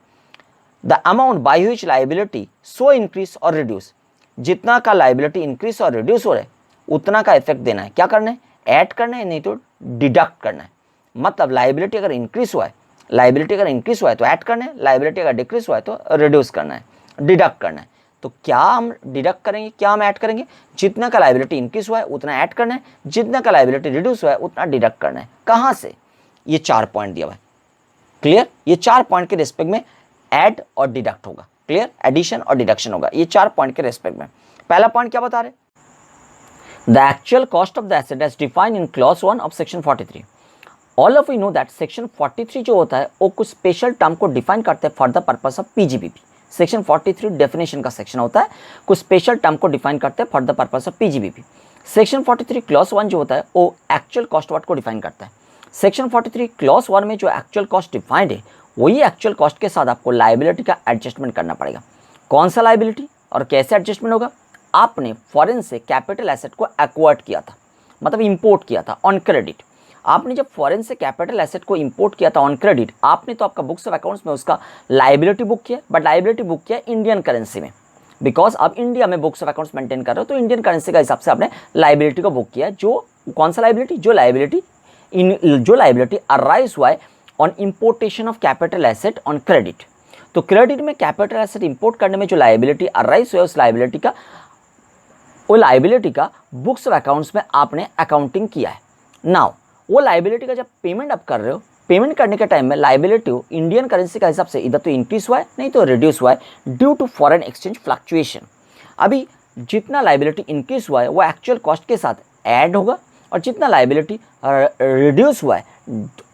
The amount by which liability so increase और रिड्यूस, जितना का लायबिलिटी इंक्रीज और रिड्यूस हो रहा है उतना का इफेक्ट देना है। क्या करना है? ऐड करना है, नहीं तो डिडक्ट करना है। मतलब लायबिलिटी अगर इंक्रीज हुआ है, लायबिलिटी अगर इंक्रीज हुआ है तो ऐड करना है, लायबिलिटी अगर डिक्रीज हुआ है तो रिड्यूस करना है, डिडक्ट करना है। तो क्या हम डिडक्ट करेंगे, क्या हम ऐड करेंगे? जितना का लायबिलिटी इंक्रीज हुआ है उतना ऐड करना है, जितना का लायबिलिटी रिड्यूस हुआ है उतना डिडक्ट करना है। कहाँ से? ये 4 पॉइंट दिया हुआ है। क्लियर? ये 4 पॉइंट के रेस्पेक्ट में ऐड और डिडक्ट होगा। क्लियर? एडिशन और डिडक्शन होगा ये 4 पॉइंट के रेस्पेक्ट में। पहला पॉइंट क्या बता रहे? The actual cost of the asset as defined in clause 1 of section 43। All of you know that section 43 जो होता है वो कुछ स्पेशल टर्म को डिफाइन करते हैं for the purpose of PGBP. Section 43 definition का सेक्शन होता है, कुछ स्पेशल टर्म को डिफाइन करते हैं for the purpose of PGBP. Section 43 clause 1 जो होता है वो एक्चुअल कॉस्ट वर्ड को डिफाइन करता है। सेक्शन 43 क्लॉज 1 में जो एक्चुअल कॉस्ट डिफाइंड है वही एक्चुअल कॉस्ट के साथ आपको लायबिलिटी का एडजस्टमेंट करना पड़ेगा। कौन सा लायबिलिटी और कैसे एडजस्टमेंट होगा? आपने फॉरेन से कैपिटल एसेट को एक्वायर्ड किया था, मतलब इंपोर्ट किया था ऑन क्रेडिट। आपने जब फॉरेन से कैपिटल एसेट को इंपोर्ट किया था ऑन क्रेडिट, आपने तो आपका बुक्स ऑफ अकाउंट्स में उसका लायबिलिटी बुक किया, बट लायबिलिटी बुक किया इंडियन करेंसी में, बिकॉज आप इंडिया में बुक्स ऑफ अकाउंट्स मेंटेन कर रहे हो तो इंडियन करेंसी का हिसाब से आपने लायबिलिटी को बुक किया। जो कौन सा लायबिलिटी? जो लायबिलिटी अराइज हुआ है on importation of capital asset on credit. तो क्रेडिट में कैपिटल एसेट इंपोर्ट करने में जो लायबिलिटी अराइज हुआ है उस लायबिलिटी का बुक्स ऑफ अकाउंट्स में आपने अकाउंटिंग किया है। नाउ वो लायबिलिटी का जब पेमेंट आप कर रहे हो, पेमेंट करने के टाइम में लायबिलिटी इंडियन करेंसी का हिसाब से इधर तो इंक्रीज हुआ है नहीं तो रिड्यूस हुआ है due to foreign exchange fluctuation. अभी जितना लायबिलिटी इंक्रीज हुआ है वो एक्चुअल कॉस्ट के साथ ऐड होगा और जितना लायबिलिटी रिड्यूस हुआ है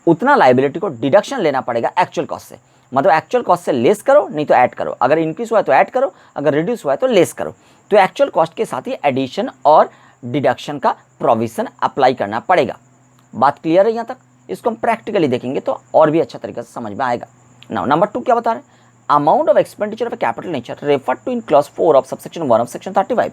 उतना लायबिलिटी को डिडक्शन लेना पड़ेगा एक्चुअल कॉस्ट से। मतलब एक्चुअल कॉस्ट से लेस करो नहीं तो ऐड करो, अगर इंक्रीज हुआ है तो ऐड करो, अगर रिड्यूस हुआ है तो लेस करो। तो एक्चुअल कॉस्ट के साथ ही एडिशन और डिडक्शन का प्रोविजन अप्लाई करना पड़ेगा। बात क्लियर है यहाँ तक? इसको हम प्रैक्टिकली देखेंगे तो और भी अच्छा तरीके से समझ में आएगा। नाउ नंबर 2 क्या बता रहे हैं? Amount of expenditure of capital nature refer to in clause 4 of subsection 1 of section 35।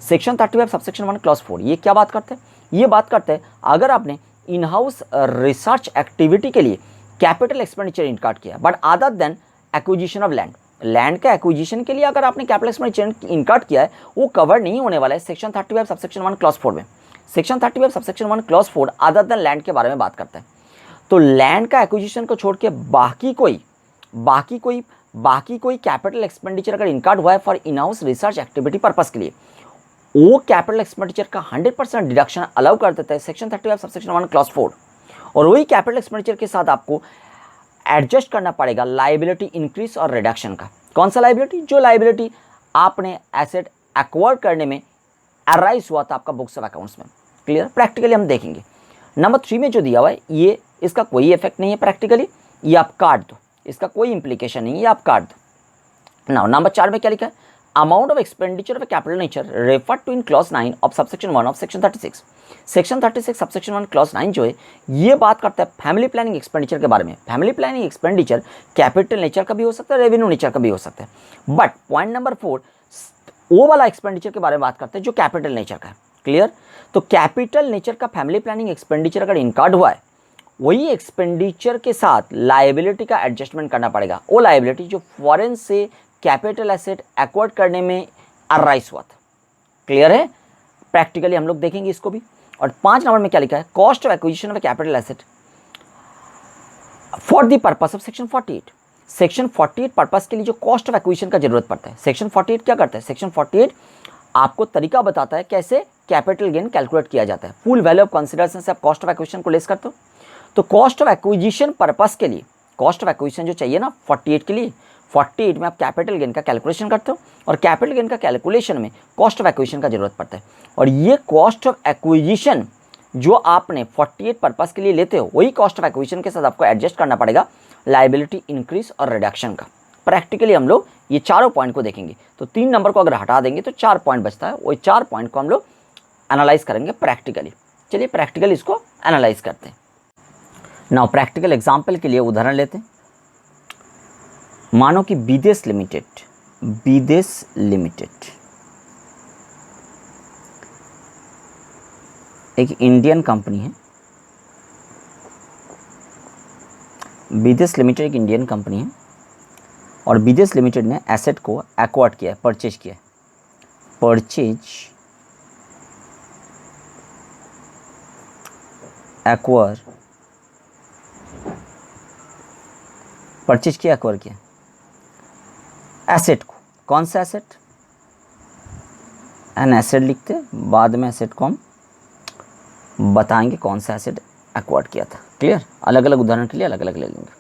Section 35 subsection 1 clause 4 ये क्या बात करते हैं? ये बात करते हैं अगर आपने इन हाउस रिसर्च एक्टिविटी के लिए कैपिटल एक्सपेंडिचर इनकार्ड किया but other than acquisition of land, land का एक्विजिशन के लिए अगर आपने कैपिटल एक्सपेंडिचर इनकार्ड किया है वो कवर नहीं होने वाला है सेक्शन 35 सबसेक्शन 1 क्लॉज 4 में। Section 35 subsection 1 clause 4 other than land के बारे में बात करता है। तो लैंड का एक्विजिशन को छोड़ के बाकी कोई कैपिटल एक्सपेंडिचर अगर इनकार्ड हुआ है for in house research activity purpose के लिए, वो कैपिटल एक्सपेंडिचर का 100% डिडक्शन अलाउ कर देता है सेक्शन 35 सबसेक्शन 1 क्लॉज 4। और वही कैपिटल एक्सपेंडिचर के साथ आपको एडजस्ट करना पड़ेगा लायबिलिटी इंक्रीज और रिडक्शन का। कौन सा लायबिलिटी? जो लायबिलिटी आपने एसेट एक्वायर करने में अराइज हुआ था आपका बुक्स ऑफ अकाउंट्स में। क्लियर? प्रैक्टिकली हम देखेंगे। नंबर 3 में जो दिया हुआ है ये इसका कोई इफेक्ट नहीं है प्रैक्टिकली, ये आप काट दो, इसका कोई इंप्लीकेशन नहीं है, ये आप काट दो। नाउ नंबर 4 में क्या लिखा है, amount of expenditure of capital nature refer to in clause 9 of subsection 1 of section 36। Section 36 subsection 1 clause 9 जो है ये बात करता है फैमिली प्लानिंग एक्सपेंडिचर के बारे में। Family planning expenditure capital nature का भी हो सकता है, रेवेन्यू नेचर का भी हो सकता है, बट पॉइंट नंबर 4 वो वाला एक्सपेंडिचर के बारे में बात करते हैं जो कैपिटल नेचर का है। क्लियर? तो कैपिटल नेचर का फैमिली प्लानिंग एक्सपेंडिचर अगर इनकार्ड हुआ है, वही एक्सपेंडिचर के साथ लायबिलिटी का एडजस्टमेंट करना पड़ेगा, वो लायबिलिटी जो फॉरेन से कैपिटल एसेट एक्वायर्ड करने में अराइज हुआ था। क्लियर है? प्रैक्टिकली हम लोग देखेंगे इसको भी। और 5 नंबर में क्या लिखा है, cost of acquisition of capital asset for the purpose of section 48। Section 48 purpose के लिए जो कॉस्ट ऑफ एक्विजिशन का जरूरत पड़ता है, सेक्शन 48 क्या करता है, सेक्शन 48 आपको तरीका बताता है कैसे कैपिटल गेन कैलकुलेट किया जाता है। फुल वैल्यू ऑफ कंसिडरेशन से आप कॉस्ट ऑफ एक्विजिशन को लेस करते हो, तो कॉस्ट ऑफ एक्विजिशन पर्पस के लिए, कॉस्ट ऑफ एक्विजिशन जो चाहिए ना 48 के लिए, 48 में आप कैपिटल गेन का कैलकुलेशन करते हो, और कैपिटल गेन का कैलकुलेशन में कॉस्ट ऑफ एक्विजिशन का जरूरत पड़ता है। और ये कॉस्ट ऑफ एक्विजिशन जो आपने 48 पर्पस के लिए लेते हो, वही कॉस्ट ऑफ एक्विजिशन के साथ आपको एडजस्ट करना पड़ेगा लायबिलिटी इंक्रीज और रिडक्शन का। प्रैक्टिकली हम लोग ये चारों पॉइंट को देखेंगे। तो 3 नंबर को अगर हटा देंगे तो 4 पॉइंट बचता है, वही 4 पॉइंट को हम लोग एनालाइज करेंगे प्रैक्टिकली। चलिए प्रैक्टिकली इसको एनालाइज करते हैं। नाउ प्रैक्टिकल एग्जाम्पल के लिए उदाहरण लेते हैं। मानो कि विदेश लिमिटेड, विदेश लिमिटेड एक इंडियन कंपनी है, विदेश लिमिटेड एक इंडियन कंपनी है, और विदेश लिमिटेड ने एसेट को एक्वायर्ड किया है, परचेज किया है, परचेज किया, एक्वायर किया एसेट को। कौन सा एसेट? एन एसेट लिखते, बाद में एसेट को हम बताएंगे कौन सा एसेट एक्वायर्ड किया था। क्लियर? अलग अलग उदाहरण के लिए अलग अलग ले लेंगे।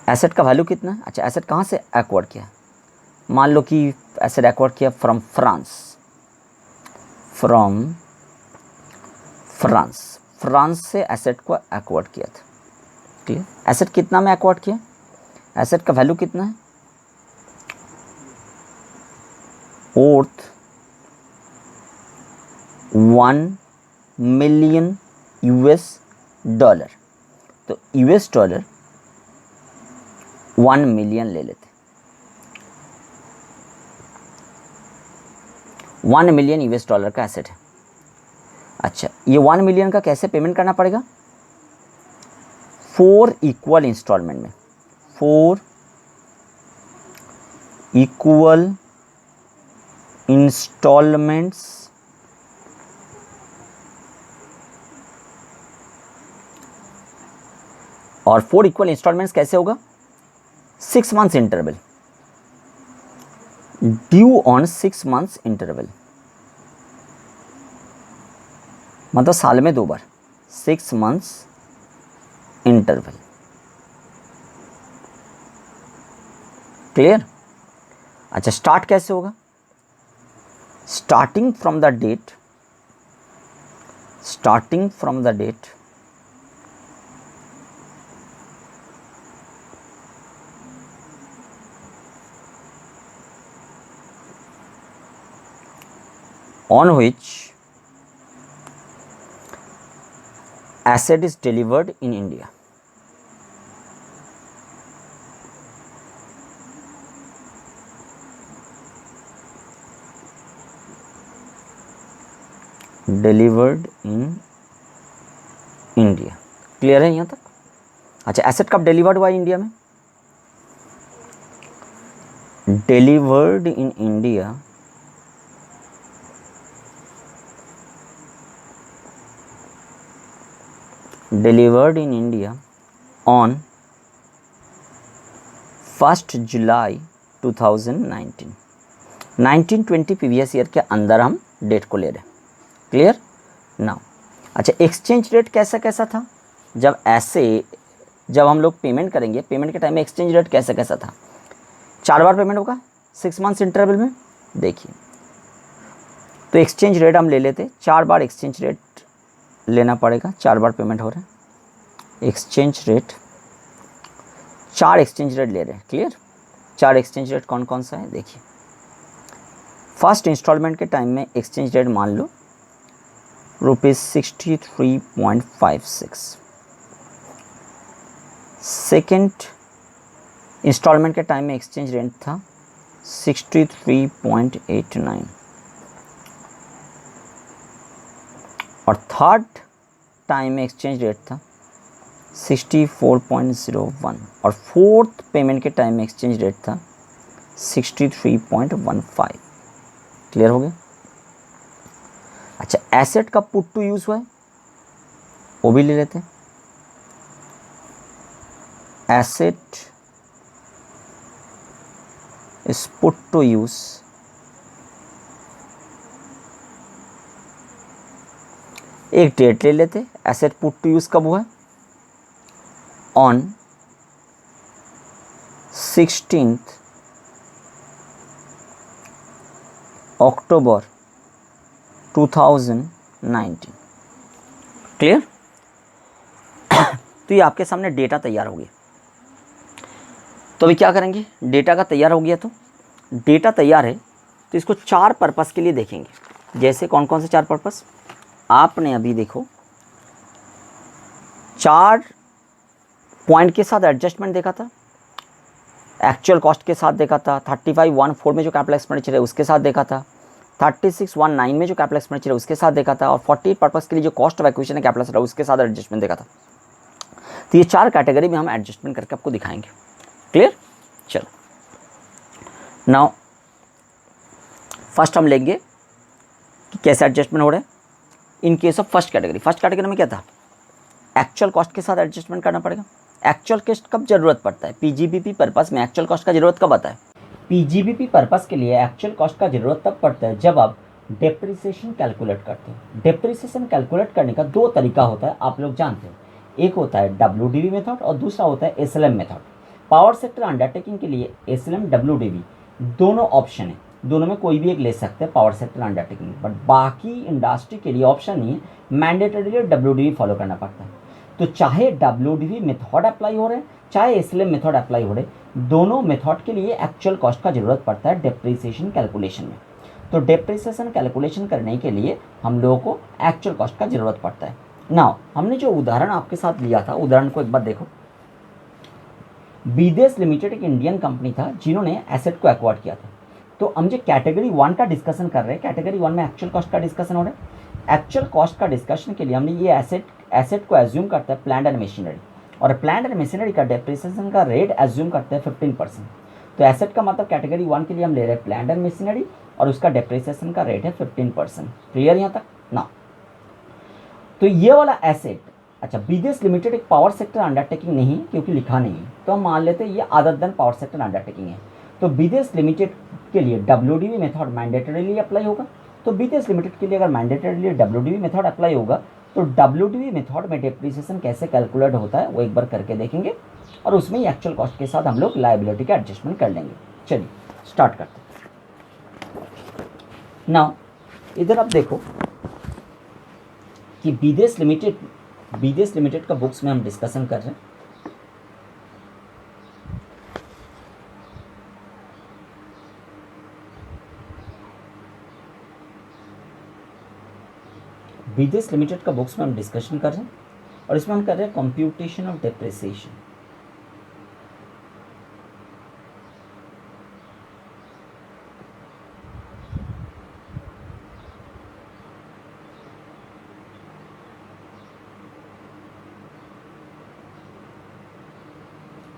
एसेट का वैल्यू कितना है? अच्छा, एसेट कहाँ से एक्वायर्ड किया? मान लो कि एसेट एक्वायर्ड किया फ्रॉम फ्रांस, फ्रांस से एसेट को एक्वायर्ड किया था। क्लियर? एसेट कितना में एक्वायर्ड किया? एसेट का वैल्यू कितना है? Worth $1 million. तो $1 मिलियन ले लेते, $1 मिलियन का एसेट है। अच्छा, ये 1 मिलियन का कैसे पेमेंट करना पड़ेगा? 4 इक्वल इंस्टॉलमेंट में, 4 इक्वल इंस्टॉलमेंट्स और 4 इक्वल इंस्टॉलमेंट्स कैसे होगा? 6 months interval, due on 6 months interval, मतलब साल में 2 बार, 6 मंथ्स इंटरवल। क्लियर? अच्छा, स्टार्ट कैसे होगा? Starting from the date on which asset is delivered in India. Delivered in India. Clear है यहाँ तक? अच्छा, एसेट कब डिलीवर्ड हुआ इंडिया में? Delivered in India on 1 July 2019, 1920 previous year के अंदर हम डेट को ले रहे हैं। क्लियर? नाउ अच्छा, एक्सचेंज रेट कैसा था? जब हम लोग पेमेंट करेंगे, पेमेंट के टाइम में एक्सचेंज रेट कैसा था? 4 बार पेमेंट होगा 6 मंथ्स इंटरवल में। देखिए, तो एक्सचेंज रेट हम ले लेते, 4 बार एक्सचेंज रेट लेना पड़ेगा, 4 बार पेमेंट हो रहा है। एक्सचेंज रेट, 4 एक्सचेंज रेट ले रहे हैं, क्लियर। 4 एक्सचेंज रेट कौन कौन सा है देखिए। फर्स्ट इंस्टॉलमेंट के टाइम में एक्सचेंज रेट मान लो ₹63.56। सेकेंड इंस्टॉलमेंट के टाइम में एक्सचेंज रेट था 63.89 और थर्ड टाइम में एक्सचेंज रेट था 64.01 और फोर्थ पेमेंट के टाइम में एक्सचेंज रेट था 63.15। क्लियर हो गया। अच्छा, एसेट का पुट टू यूज हुआ है वो भी ले लेते हैं। Asset is put to use एक डेट ले लेते। एसेट पुट टू यूज कब हुआ है? On 16 October 2019। क्लियर। तो ये आपके सामने डेटा तैयार हो गया। तो अभी क्या करेंगे, डेटा का तैयार हो गया तो डेटा तैयार है तो इसको 4 पर्पस के लिए देखेंगे। जैसे कौन कौन से 4 पर्पस आपने अभी देखो, 4 पॉइंट के साथ एडजस्टमेंट देखा था, एक्चुअल कॉस्ट के साथ देखा था, 3514 में जो कैपिटल एक्सपेंडिचर है उसके साथ देखा था, 3619 में जो कैपिटल एक्सपेंडिचर है उसके साथ देखा था, और 48 पर्पस के लिए जो कॉस्ट ऑफ एक्विजिशन है कैपिटल है उसके साथ एडजस्टमेंट देखा था। तो ये 4 कैटेगरी में हम एडजस्टमेंट करके आपको दिखाएंगे। क्लियर। चलो नाउ फर्स्ट हम लेंगे कि कैसे एडजस्टमेंट हो रहा है in case of first category. First category में क्या था, एक्चुअल कॉस्ट के साथ एडजस्टमेंट करना पड़ेगा। एक्चुअल कॉस्ट कब जरूरत पड़ता है? पीजीबीपी पर्पस में एक्चुअल कॉस्ट का जरूरत कब आता है? पीजीबीपी पर्पस के लिए एक्चुअल कॉस्ट का जरूरत तब पड़ता है जब आप डेप्रिसिएशन कैलकुलेट करते हैं। डेप्रिसिएशन कैलकुलेट करने का 2 तरीका होता है, आप लोग जानते हैं। एक होता है WDV मेथड और दूसरा होता है SLM method. Power sector undertaking के लिए SLM WDV दोनों ऑप्शन है, दोनों में कोई भी एक ले सकते हैं पावर सेक्टर अंडरटेकिंग, बट बाकी इंडस्ट्री के लिए ऑप्शन नहीं है, मैंडेटरीली WDV फॉलो करना पड़ता है। तो चाहे WDV मेथड अप्लाई हो रहे हैं चाहे SLM मेथड अप्लाई हो रहे, दोनों मेथड के लिए एक्चुअल कॉस्ट का जरूरत पड़ता है डेप्रिसिएशन कैलकुलेशन में। तो डेप्रिसिएशन कैलकुलेशन करने के लिए हम लोगों को एक्चुअल कॉस्ट का जरूरत पड़ता है। नाउ हमने जो उदाहरण आपके साथ लिया था, उदाहरण को एक बार देखो। बीदेश लिमिटेड एक इंडियन कंपनी था जिन्होंने एसेट को एक्वायर किया था। तो हम जो कैटेगरी 1 का डिस्कशन कर रहे हैं, कैटेगरी 1 में एक्चुअल कॉस्ट का डिस्कशन हो रहा है। एक्चुअल कॉस्ट का डिस्कशन के लिए हमने ये एसेट को एज्यूम करता है प्लांट एंड मशीनरी, और प्लांट एंड मशीनरी का डेप्रिसिएशन का रेट एज्यूम करते हैं 15%। तो एसेट का मतलब कैटेगरी 1 के लिए हम ले रहे हैं प्लांट एंड मशीनरी और उसका डेप्रिसिएशन का रेट है 15%। क्लियर यहाँ तक ना। तो ये वाला एसेट, अच्छा बीदेश लिमिटेड एक पावर सेक्टर अंडरटेकिंग नहीं है क्योंकि लिखा नहीं है, तो हम मान लेते हैं ये other than power sector undertaking है। तो बीदेश लिमिटेड के लिए WDV मेथड मैंडेटरीली अप्लाई होगा। तो बीदेश लिमिटेड के लिए अगर मैंडेटरीली WDV मेथड अप्लाई होगा तो WDV मेथड में डेप्रिसिएशन कैसे कैलकुलेट होता है वो एक बार करके देखेंगे, और उसमें एक्चुअल कॉस्ट के साथ हम लोग लायबिलिटी का एडजस्टमेंट कर लेंगे। चलिए स्टार्ट करते हैं। नाउ इधर आप देखो कि बीदेश लिमिटेड का बुक्स में हम डिस्कशन कर रहे हैं। बीदेश लिमिटेड का बुक्स में हम डिस्कशन कर रहे हैं और इसमें हम कर रहे हैं computation of depreciation.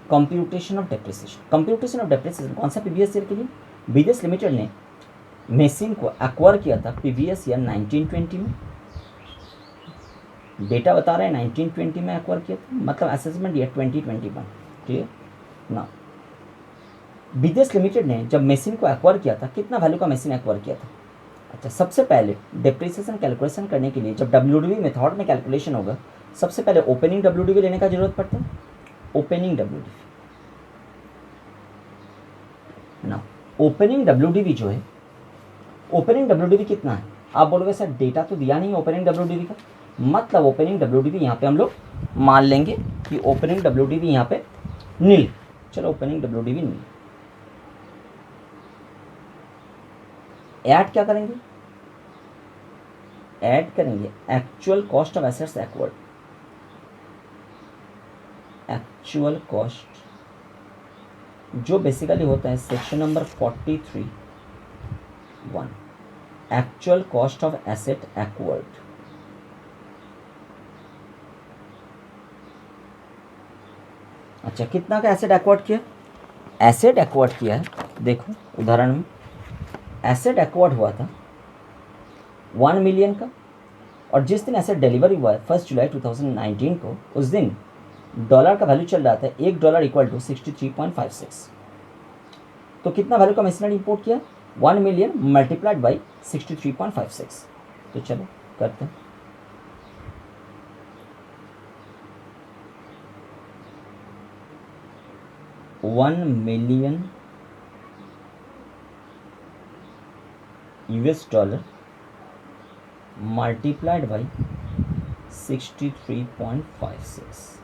Computation of depreciation कौन सा प्रीवियस ईयर के लिए? बीदेश लिमिटेड ने मशीन को एक्वायर किया था प्रीवियस ईयर 1920 में। डेटा बता रहा है 1920 में एक्वायर किया था, मतलब असेसमेंट ईयर 2021। क्लियर ना। बीदेश लिमिटेड ने जब मशीन को एक्वायर किया था, कितना वैल्यू का मशीन एक्वायर किया था? अच्छा, सबसे पहले डेप्रिसिएशन कैलकुलेशन करने के लिए जब WDV मेथड में कैलकुलेशन होगा, सबसे पहले ओपनिंग WDV लेने का जरूरत पड़ता है। ओपनिंग WDV ना, ओपनिंग WDV जो है, ओपनिंग WDV कितना है? आप बोलोगे सर डेटा तो दिया नहीं ओपनिंग WDV का, मतलब ओपनिंग WDV यहाँ पे हम लोग मान लेंगे कि ओपनिंग WDV यहाँ पे नील। चलो ओपनिंग WDV नील। ऐड क्या करेंगे, ऐड करेंगे actual cost of assets acquired. Actual cost जो बेसिकली होता है section number 43(1), actual cost of asset acquired. अच्छा, कितना का एसेट एक्वायर्ड किया, एसेट एक्वायर्ड किया है, देखो उदाहरण में एसेट एक्वायर्ड हुआ था 1 मिलियन का, और जिस दिन एसेट डिलीवरी हुआ है 1 जुलाई 2019 को, उस दिन डॉलर का वैल्यू चल रहा था $1 इक्वल टू 63.56। तो कितना वैल्यू का मशीनरी इंपोर्ट किया, 1 मिलियन मल्टीप्लाइड बाई 63.56। तो चलो करते हैं। $1 मिलियन मल्टीप्लाइड बाई 63.56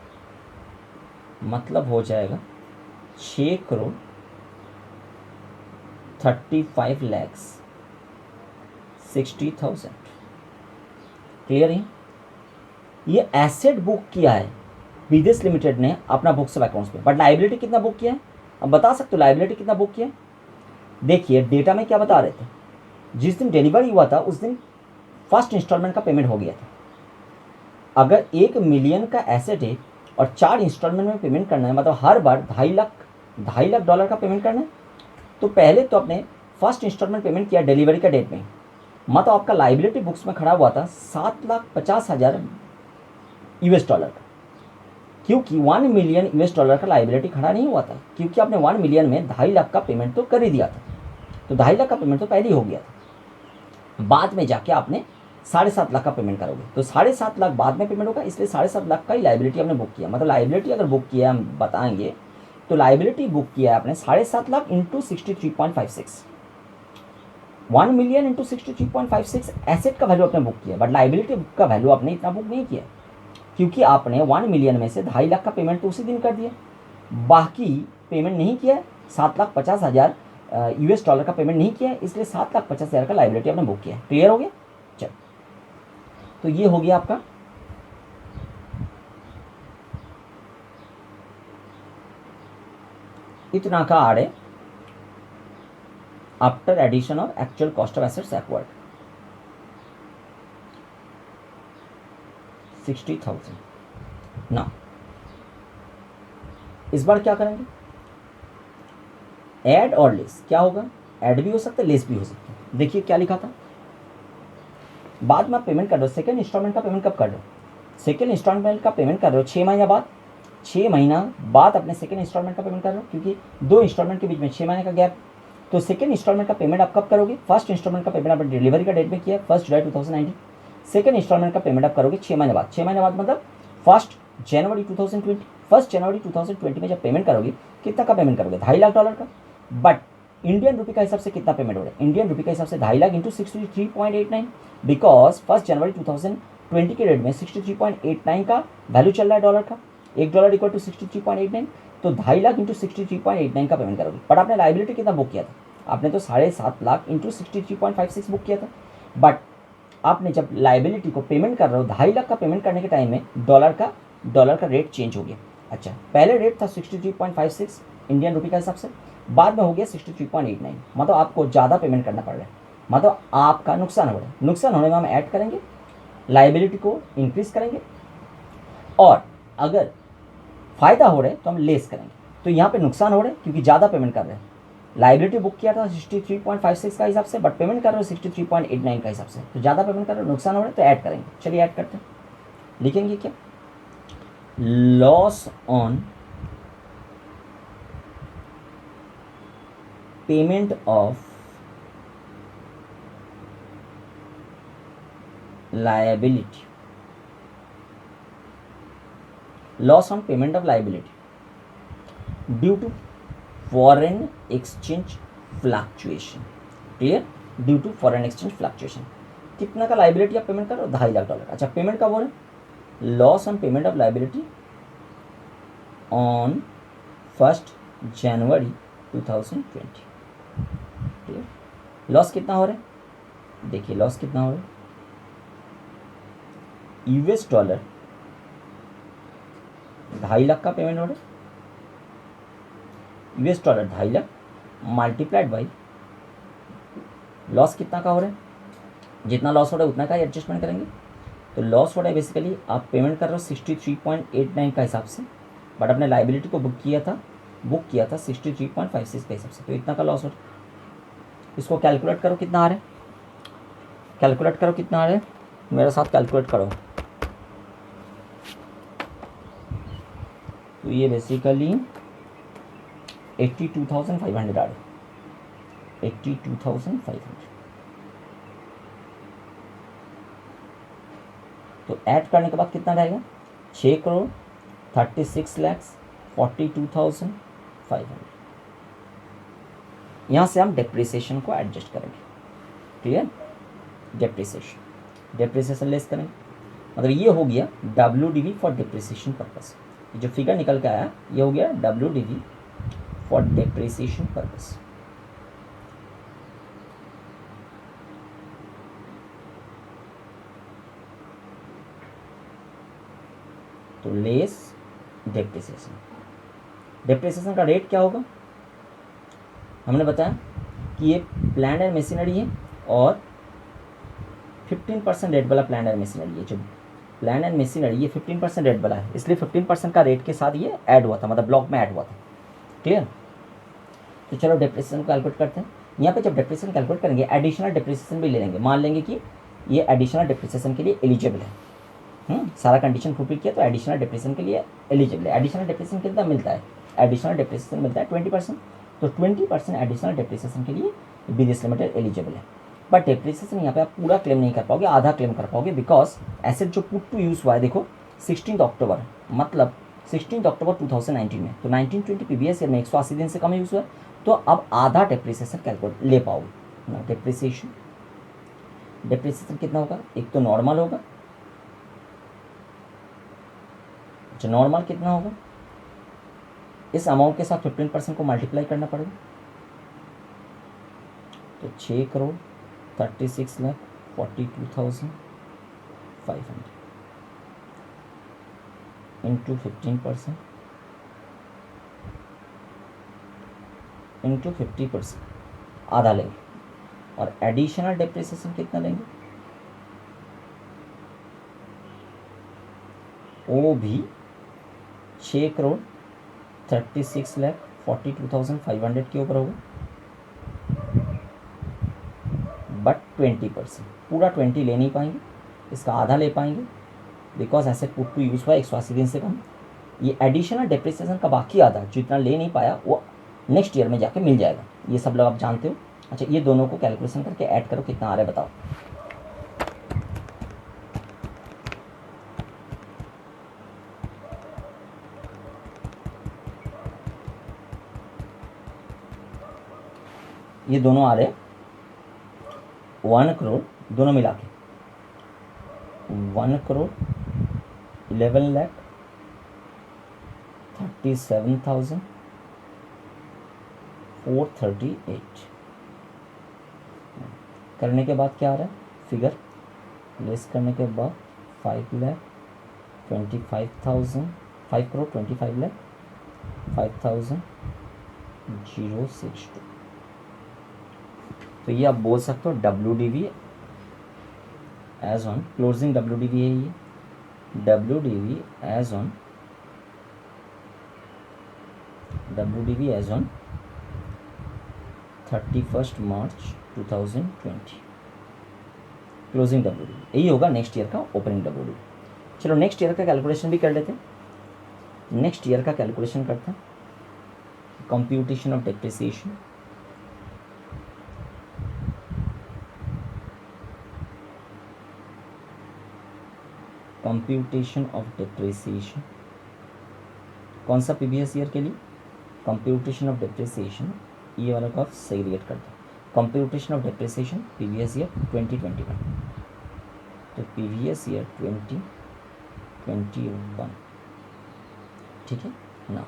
मतलब हो जाएगा 6,35,60,000। क्लियर है? ये एसेट बुक किया है विदेश लिमिटेड ने अपना बुक्स ऑफ अकाउंट्स पे, बट लाइबिलिटी कितना बुक किया है, अब बता सकते हो लाइबिलिटी कितना बुक किया है? देखिए डेटा में क्या बता रहे थे, जिस दिन डिलीवरी हुआ था उस दिन फर्स्ट इंस्टॉलमेंट का पेमेंट हो गया था। अगर 1 मिलियन का एसेट है और 4 इंस्टॉलमेंट में पेमेंट करना है, मतलब हर बार 2.5 लाख डॉलर का पेमेंट करना है, तो पहले तो आपने फर्स्ट इंस्टॉलमेंट पेमेंट किया डिलीवरी का डेट में, मतलब आपका लाइबिलिटी बुक्स में खड़ा हुआ था $7,50,000 का, क्योंकि 1 मिलियन $1 का लाइबिलिटी खड़ा नहीं हुआ था, क्योंकि आपने 1 मिलियन में 2.5 लाख का पेमेंट तो कर ही दिया था। तो 2.5 लाख का पेमेंट तो पहले ही हो गया था, बाद में जाके आपने 7.5 लाख का पेमेंट करोगे, तो 7.5 लाख बाद में पेमेंट होगा, इसलिए 7.5 लाख का ही लाइबिलिटी आपने बुक किया। मतलब लाइबिलिटी अगर बुक किया हम बताएंगे तो लाइबिलिटी बुक किया है आपने 7.5 lakh into 63.56, 1 million into 63.56 asset का वैल्यू आपने बुक किया, बट लाइबिलिटी का वैल्यू आपने इतना बुक नहीं किया, क्योंकि आपने 1 मिलियन में से 2.5 लाख का पेमेंट तो उसी दिन कर दिया, बाकी पेमेंट नहीं किया, $7,50,000 का पेमेंट नहीं किया, इसलिए 7,50,000 का लाइबिलिटी आपने बुक किया। क्लियर हो गया? चलो, तो ये हो गया आपका इतना का आर है after addition of actual cost of assets acquired 60,000। ना इस बार क्या करेंगे, ऐड और लेस। क्या होगा, ऐड भी हो सकता है लेस भी हो सकता है। देखिए क्या लिखा था, बाद में आप पेमेंट कर रहे हो, सेकेंड इंस्टॉलमेंट का पेमेंट कब कर रहे हो, सेकेंड इंस्टॉलमेंट का पेमेंट कर रहे हो 6 महीना बाद, 6 महीना बाद अपने सेकेंड इंस्टॉलमेंट का पेमेंट कर रहे हो, क्योंकि 2 इंस्टॉलमेंट के बीच में 6 महीने का गैप। तो सेकेंड इंस्टॉलमेंट का पेमेंट आप कब करोगे, फर्स्ट इंस्टॉलमेंट का पेमेंट आपने डिलीवरी का डेट में किया 1 जुलाई 2019, सेकेंड इंस्टॉलमेंट का पेमेंट आप करोगे 6 महीने बाद। 6 महीने बाद मतलब 1 जनवरी 2020। 1 जनवरी 2020 में जब पेमेंट करोगे, कितना का पेमेंट करोगे, $2.5 लाख का, बट इंडियन रुपये का हिसाब से कितना पेमेंट हो रहा है, इंडियन रुपये का हिसाब से 2.5 लाख इंटू 63.89, बिकॉज 1 जनवरी 2020 के रेट में 63.89 का वैल्यू चल रहा है डॉलर का, $1 इक्वल टू 63.89, तो 2.5 लाख इंटू 63.89 का पेमेंट करोगे। बट आपने लाइबिलिटी कितना बुक किया था, आपने तो 7.5 लाख इंटू 63.56 बुक किया था, बट आपने जब लाइबिलिटी को पेमेंट कर रहे हो 2.5 लाख का पेमेंट करने के टाइम में डॉलर का रेट चेंज हो गया। अच्छा, पहले रेट था 63.56 इंडियन रुपये का हिसाब से, बाद में हो गया 63.89, मतलब आपको ज़्यादा पेमेंट करना पड़ रहा है, मतलब आपका नुकसान हो रहा है। नुकसान होने में हम ऐड करेंगे, लाइबिलिटी को इंक्रीज करेंगे, और अगर फ़ायदा हो रहा है तो हम लेस करेंगे। तो यहाँ पे नुकसान हो रहा है क्योंकि ज़्यादा पेमेंट कर रहे हैं, लाइबिलिटी बुक किया था 63.56 का हिसाब से, बट पेमेंट कर रहे हो 63.89 का हिसाब से, तो ज़्यादा पेमेंट कर रहे हो, नुकसान हो रहा है, तो ऐड करेंगे। चलिए ऐड करते हैं, लिखेंगे क्या, loss on payment of liability, loss on payment of liability due to foreign exchange fluctuation. Clear? Due to foreign exchange fluctuation. कितना का लाइबिलिटी आप पेमेंट कर रहे हो, $2.5 लाख। अच्छा, पेमेंट कब हो रहा है, loss on payment of liability on 1 जनवरी 2020। ठीक है, लॉस कितना हो रहा है, देखिए लॉस कितना हो रहा है, US डॉलर 2.5 लाख का पेमेंट हो रहा है, US dollar 2.5 lakh multiplied by loss कितना का हो रहा है, जितना लॉस हो रहा है उतना का ही एडजस्टमेंट करेंगे। तो लॉस हो रहा है बेसिकली, आप पेमेंट कर रहे हो 63.89 का हिसाब से, बट अपने लाइबिलिटी को बुक किया था 63.56 के हिसाब से, तो इतना का लॉस हो रहा है। इसको कैलकुलेट करो कितना आ रहा है, कैलकुलेट करो कितना आ रहा है, मेरे साथ कैलकुलेट करो। तो ये बेसिकली 82,500 आ रहा है, 82,500। तो ऐड करने के बाद कितना रहेगा, 6,36,42,500। यहाँ से हम डेप्रिसिएशन को एडजस्ट करेंगे। क्लियर, डेप्रिसिएशन लेस करेंगे, मतलब ये हो गया WDV फॉर डेप्रिसिएशन पर्पस। जो फिगर निकल के आया ये हो गया WDV फॉर डेप्रिसिएशन पर्पस। तो लेस डेप्रिसिएशन, डेप्रिसिएशन का रेट क्या होगा, हमने बताया कि ये प्लांट एंड मशीनरी है और 15% रेट वाला प्लांट एंड मशीनरी है। जो प्लांट एंड मशीनरी ये 15% रेट वाला है, इसलिए 15% का रेट के साथ ये ऐड हुआ था, मतलब ब्लॉक में ऐड हुआ था। क्लियर, तो चलो डेप्रिसिएशन को कैलकुलेट करते हैं। यहाँ पे जब डेप्रिसिएशन कैलकुलेट करेंगे एडिशनल डेप्रिसिएशन भी ले लेंगे, मान लेंगे कि ये एडिशनल डेप्रिसिएशन के लिए एलिजिबल है। सारा कंडीशन फुलफिल किया तो एडिशनल डेप्रिसिएशन के लिए एलिजिबल है। एडिशनल डेप्रिसिएशन कितना मिलता है, एडिशनल डेप्रिसिएशन मिलता है 20%, तो 20% एडिशनल डेप्रिसिएशन के लिए BDS लिमिटेड एलिजिबल है। बट डेप्रिसिएशन यहाँ पे आप पूरा क्लेम नहीं कर पाओगे, आधा क्लेम कर पाओगे, बिकॉज एसेट जो पुट टू यूज हुआ है, देखो 16 अक्टूबर, मतलब 16 अक्टूबर 2019 में, तो 1920 PBS ईयर में 180 दिन से कम यूज हुआ है, तो अब आधा डेप्रिसिएशन कैलकुलेट ले पाओगे। डेप्रिसिएशन कितना होगा, एक तो नॉर्मल होगा, जो नॉर्मल कितना होगा, इस अमाउंट के साथ 15% को मल्टीप्लाई करना पड़ेगा, तो 6,36,42,500 इंटू 15% इंटू 50%, आधा लेंगे। और एडिशनल डेप्रिसिएशन कितना लेंगे, वो भी 6,36,42,500 के ऊपर होगा, बट 20%, पूरा 20 ले नहीं पाएंगे, इसका आधा ले पाएंगे, because asset put to use हुआ 180 दिन से कम। ये एडिशनल डेप्रिसिएशन का बाकी आधा जितना ले नहीं पाया वो नेक्स्ट ईयर में जाके मिल जाएगा, ये सब लोग आप जानते हो। अच्छा, ये दोनों को कैलकुलेशन करके ऐड करो कितना आ रहा है बताओ। ये दोनों आ रहे 1 करोड़, दोनों मिला के 1,11,37,438 करने के बाद क्या आ रहा है फिगर, लेस करने के बाद 5,25,000, 5,25,05,062। तो ये आप बोल सकते हो WDV as on closing, WDV है ये, WDV as on 31 March 2020 closing WDV, यही होगा नेक्स्ट ईयर का ओपनिंग WDV। चलो नेक्स्ट ईयर का कैलकुलेशन भी कर लेते हैं, नेक्स्ट ईयर का कैलकुलेशन करते हैं। Computation of depreciation, computation of depreciation, कौन सा प्रीवियस ईयर के लिए, कंप्यूटेशन ऑफ डेप्रिसिएशन, ये वाला को आप सेग्रीगेट करते हैं। Computation of depreciation previous year 2021, तो प्रीवियस ईयर 2021, ठीक है ना।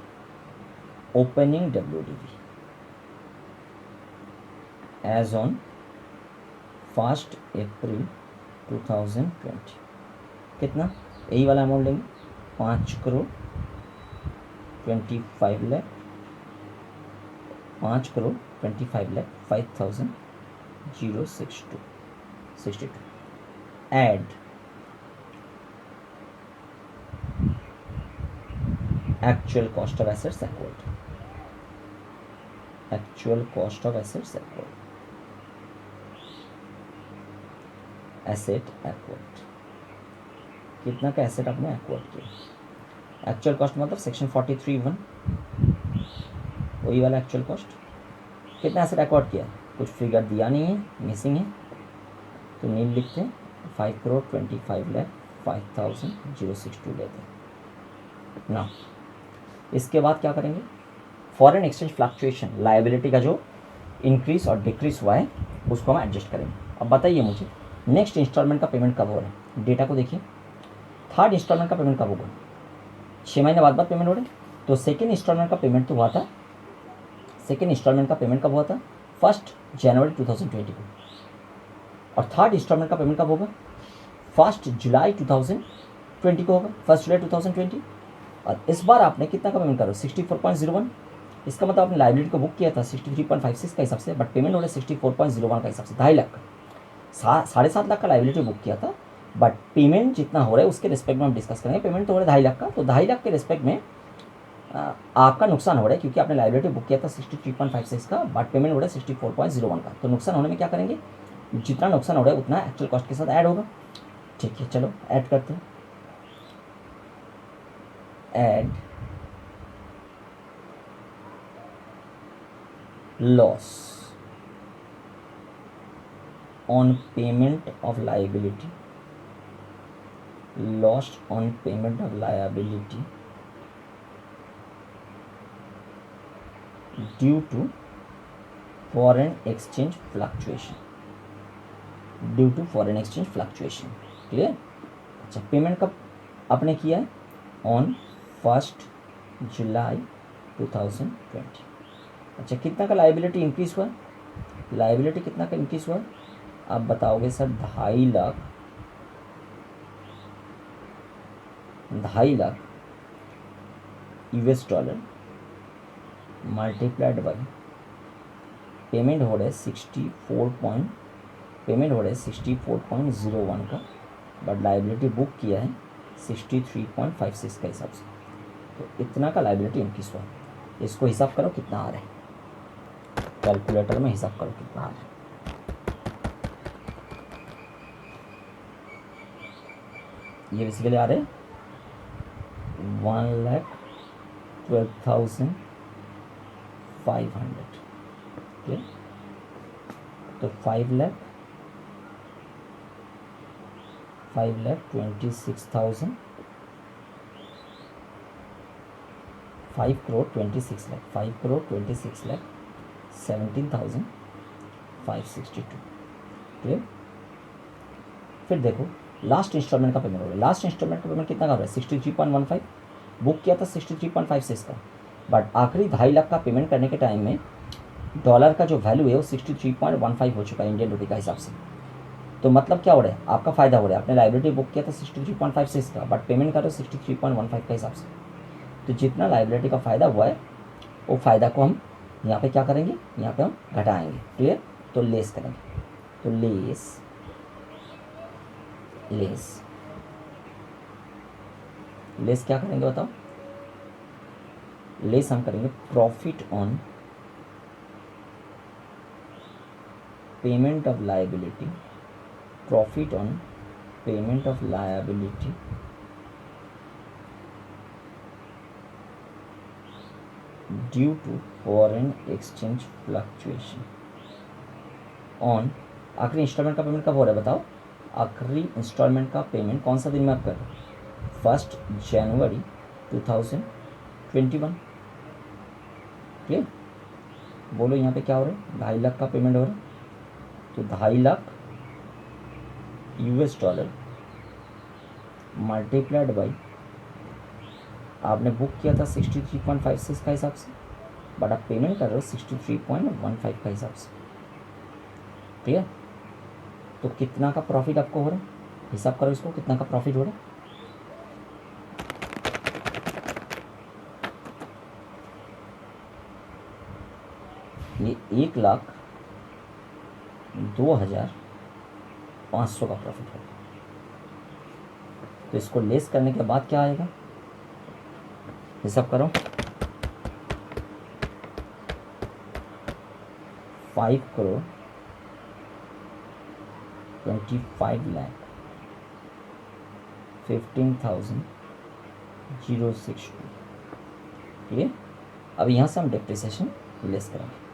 ओपनिंग WDV एज ऑन 1 अप्रैल 2020 कितना, यही वाला अमाउंट लेंगे 5,25,00,000, 5,25,00,000 add actual cost of assets acquired, actual cost of assets acquired, asset acquired, कितना का एसेट आपने एक्वायर्ड किया। एक्चुअल कॉस्ट मतलब सेक्शन 43(1) वही वाला एक्चुअल कॉस्ट। कितना एसेट एक्वायर्ड किया, कुछ फिगर दिया नहीं है, मिसिंग है, तो नील लिखते हैं 5,25,05,062 लेते हैं ना। इसके बाद क्या करेंगे, फॉरेन एक्सचेंज फ्लक्चुएशन, लायबिलिटी का जो इंक्रीज और डिक्रीज हुआ है उसको हम एडजस्ट करेंगे। अब बताइए मुझे नेक्स्ट इंस्टॉलमेंट का पेमेंट कब हो रहा है, डेटा को देखिए। थर्ड इंस्टॉलमेंट का पेमेंट कब होगा, 6 महीने बाद पेमेंट हो रहे, तो सेकेंड इंस्टॉलमेंट का पेमेंट तो हुआ था, सेकेंड इंस्टॉलमेंट का पेमेंट कब हुआ था, 1 जनवरी 2020 को। और थर्ड इंस्टॉलमेंट का पेमेंट कब होगा, 1 जुलाई 2020 को होगा, 1 जुलाई 2020। और इस बार आपने कितना का पेमेंट करो, 64.01। इसका मतलब आपने लाइबिलिटी को बुक किया था 63.56 का हिसाब से, बट पेमेंट हो रहा है 64.01 का हिसाब से, 2.5 लाख का, 7.5 लाख का लाइबिलिटी बुक किया था, बट पेमेंट जितना हो रहा है उसके रिस्पेक्ट में हम डिस्कस करेंगे। पेमेंट तो हो रहा है 2.5 लाख का, तो 2.5 लाख के रिस्पेक्ट में आपका नुकसान हो रहा है, क्योंकि आपने लाइबिलिटी बुक किया था 63.56 का, बट पेमेंट हो रहा है 64.01 का। तो नुकसान होने में क्या करेंगे, जितना नुकसान हो रहा है उतना एक्चुअल कॉस्ट के साथ ऐड होगा। ठीक है, चलो ऐड करते हैं। Add loss on payment of liability, loss on payment of liability due to foreign exchange fluctuation, due to foreign exchange fluctuation. Clear. अच्छा, पेमेंट कब आपने किया है, ऑन 1 जुलाई 2020। अच्छा, कितना का लाइबिलिटी इंक्रीज हुआ, लाइबिलिटी कितना का इंक्रीज हुआ, आप बताओगे sir 2.5 lakh, 2.5 lakh US dollar multiplied by payment हो रहा है 64.01 का, बट लाइबिलिटी बुक किया है 63.56 का हिसाब से, तो इतना का लाइबिलिटी इंक्रीज हुआ। इसको हिसाब करो कितना आ रहा है, कैलकुलेटर में हिसाब करो कितना आ रहा है। ये बेसिकली आ रहे हैं 1,12,500। ठीक, तो 5,26,000, 5,26,17,562। ठीक, फिर देखो लास्ट इंस्टॉलमेंट का पेमेंट हो रहा है। लास्ट इंस्टॉलमेंट का पेमेंट कितना का हो रहा है, 63.15 बुक किया था 63.56 का, बट आखिरी 2.5 लाख का पेमेंट करने के टाइम में डॉलर का जो वैल्यू है वो 63.15 हो चुका है इंडियन रुपये का हिसाब से। तो मतलब क्या हो रहा है, आपका फ़ायदा हो रहा है। आपने लाइबिलिटी बुक किया था 63.56 का, बट पेमेंट कर रहे हो 63.15 का हिसाब से। तो जितना लाइबिलिटी का फ़ायदा हुआ है वो फ़ायदा को हम यहाँ पे क्या करेंगे, यहाँ पे हम घटाएंगे। क्लियर। तो लेस करेंगे, तो लेस क्या करेंगे बताओ, लेस हम करेंगे profit on payment of liability, profit on payment of liability due to foreign exchange fluctuation on. आखिरी इंस्टॉलमेंट का पेमेंट कब हो रहा है बताओ, आखिरी इंस्टॉलमेंट का पेमेंट कौन सा दिन में आप कर रहे हो, 1 जनवरी 2021। क्लियर। बोलो यहाँ पे क्या हो रहा है, 2.5 लाख का पेमेंट हो रहा है, तो 2.5 lakh US dollar multiplied by आपने बुक किया था 63.56 का हिसाब से, बट आप पेमेंट कर रहे हो 63.15 का हिसाब से। क्लियर? तो कितना का प्रॉफिट आपको हो रहा है, हिसाब करो इसको, कितना का प्रॉफिट हो रहा है। ये 1,02,500 का प्रॉफिट होगा। तो इसको लेस करने के बाद क्या आएगा, हिसाब करो। 5,25,15,062। क्लियर? अब यहाँ से हम डेप्रिसिएशन लेस करेंगे।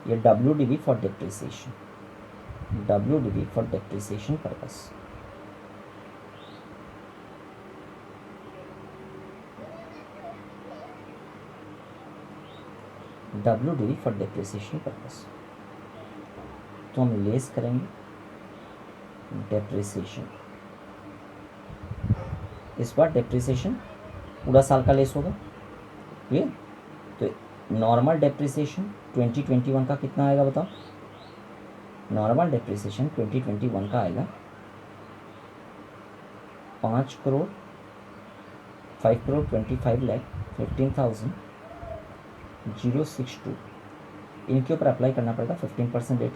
ये WDV for depreciation, WDV for depreciation purpose. WDV for depreciation purpose. तो हम लेस करेंगे डेप्रिसिएशन। इस बार डेप्रिसिएशन पूरा साल का लेस होगा। क्लियर? तो नॉर्मल डेप्रिसिएशन 2021 का कितना आएगा बताओ। नॉर्मल डेप्रिसिएशन 2021 का आएगा 5,25,15,062। इनके ऊपर अप्लाई करना पड़ेगा 15% रेट।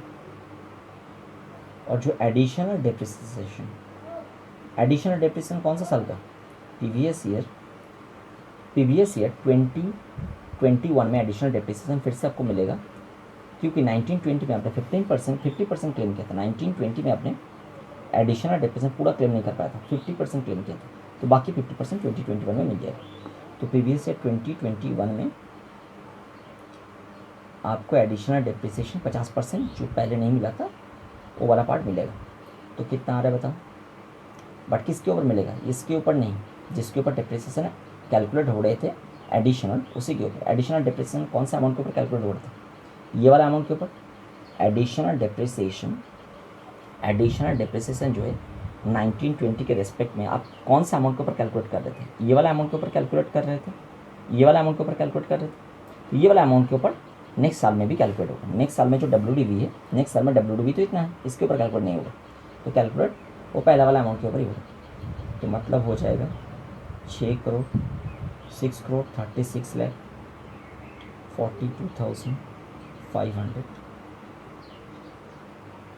और जो एडिशनल डेप्रिसिएशन कौन सा साल का, प्रीवियस ईयर 2021 में एडिशनल डेप्रिसिएशन फिर से आपको मिलेगा, क्योंकि 1920 में आपने 50% क्लेम किया था। 1920 में आपने एडिशनल डेप्रिसिएशन पूरा क्लेम नहीं कर पाया था, 50% क्लेम किया था, तो बाकी 50% 2021 में मिल जाएगा। तो प्रीवियस ईयर 2021 में आपको एडिशनल डेप्रिसिएशन 50% जो पहले नहीं मिला था वो वाला पार्ट मिलेगा। तो कितना आ रहा है बताओ। बट किसके ऊपर मिलेगा, इसके ऊपर नहीं, जिसके ऊपर डेप्रिसिएशन कैलकुलेट हो रहे थे एडिशनल, उसी के ऊपर। एडिशनल डेप्रिसिएशन कौन सा अमाउंट के ऊपर कैलकुलेट हो रहा था, ये वाला अमाउंट के ऊपर। एडिशनल डेप्रिसिएशन जो है 1920 के रेस्पेक्ट में आप कौन सा अमाउंट के ऊपर कैलकुलेट कर रहे थे, ये वाला अमाउंट के ऊपर कैलकुलेट कर रहे थे, ये वाला अमाउंट के ऊपर कैलकुलेट कर रहे थे। तो ये वाला अमाउंट के ऊपर नेक्स्ट साल में भी कैलकुलेट होगा। नेक्स्ट साल में जो WDV है, नेक्स्ट साल में WDV तो इतना है, इसके ऊपर कैलकुलेट नहीं होगा। तो कैलकुलेट वो पहला वाला अमाउंट के ऊपर ही होगा। तो मतलब हो जाएगा 6,36,42,500